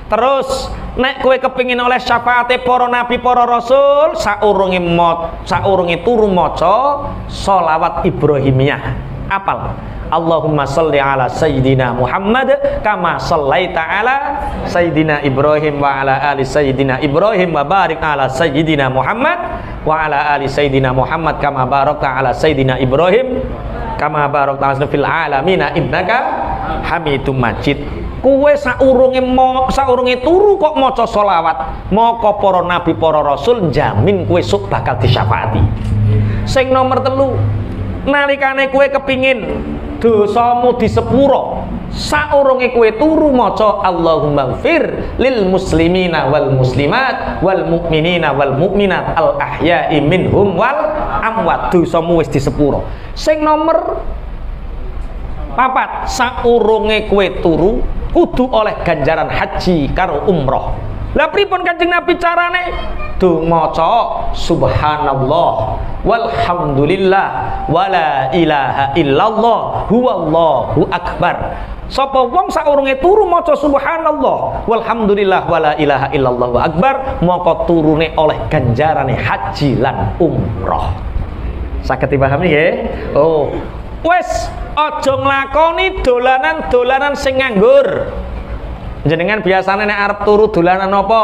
Terus nek kowe kepingin oleh syafaate para nabi para rasul saurunge turu maca sholawat Ibrahimiyah. Apal Allahumma sholli ala sayyidina Muhammad kama shallaita ala sayyidina Ibrahim wa ala ali sayyidina Ibrahim wa barik ala sayyidina Muhammad wa ala ali sayyidina Muhammad kama barakta ala sayyidina Ibrahim kama barakta ala fil alamin innaka Hamidum Majid. Kowe saurunge turu kok maca selawat, maka para nabi para rasul jamin kowe sok bakal disyafaati. Sing nomor 3, nalikane kowe kepingin dosamu disepuro, saurunge kowe turu maca Allahumma ighfir lil muslimina wal muslimat wal mu'minina wal mu'minat al ahya'i minhum wal amwat, dosamu wis disepuro. Sing nomor 4, saurunge kowe turu kudu oleh ganjaran haji karo umroh. Lah pripun Kanjeng Nabi carane? Maca subhanallah walhamdulillah wala ilaha illallah huwallahu akbar. Sapa wong saurunge turu maca subhanallah walhamdulillah wala ilaha illallah akbar, maka turune oleh ganjarane haji lan umroh. Saged dipahami nggih? Oh, wis aja nglakoni dolanan-dolanan sing nganggur. Jenengan biasanya nek arep turu dolanan apa?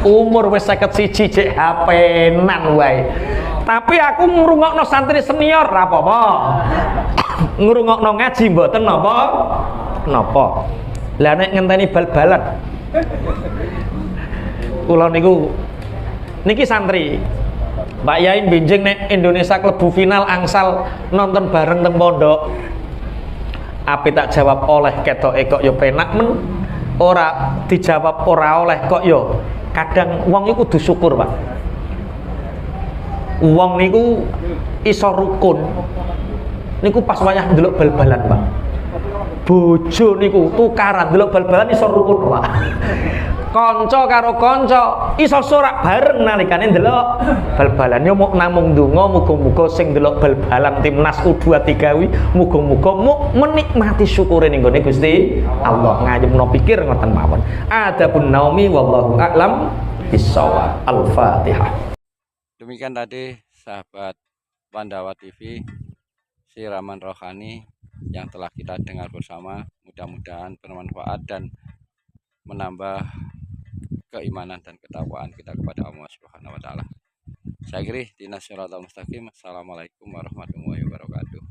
Umur wis 51 cek HP-nan wae. Tapi aku ngrungokno santri senior ra apa-apa. Ngrungokno ngaji mboten napa? Napa? Lah nek ngenteni bal-balan. Kula niki santri. Mbak Yai benjing nek Indonesia klebu final angsal nonton bareng teng pondok. Api tak jawab oleh ketoke kok yo penak men. Ora dijawab ora oleh kok yo. Kadang wong iku kudu syukur, Pak. Wong niku iso rukun. Niku pas wayah ndelok bal-balan, Pak. Bojo niku tukaran ndelok bal-balan iso rukun, Pak. Kanca karo kanca iso sorak bareng nalikane ndelok bal-balan. Yo mok namung ndonga muga-muga sing ndelok bal-balan timnas U23 kuwi muga-muga menikmati syukure ning gone Gusti Allah. Ngayemno pikir ngoten mawon. Adabun naumi wallahu a'lam bissawab. Al-Fatihah. Demikian tadi sahabat Pandawa TV siraman rohani yang telah kita dengar bersama, mudah-mudahan bermanfaat dan menambah keimanan dan ketakwaan kita kepada Allah Subhanahu wa taala. Saya kira di Nasional Mustaqim. Assalamualaikum warahmatullahi wabarakatuh.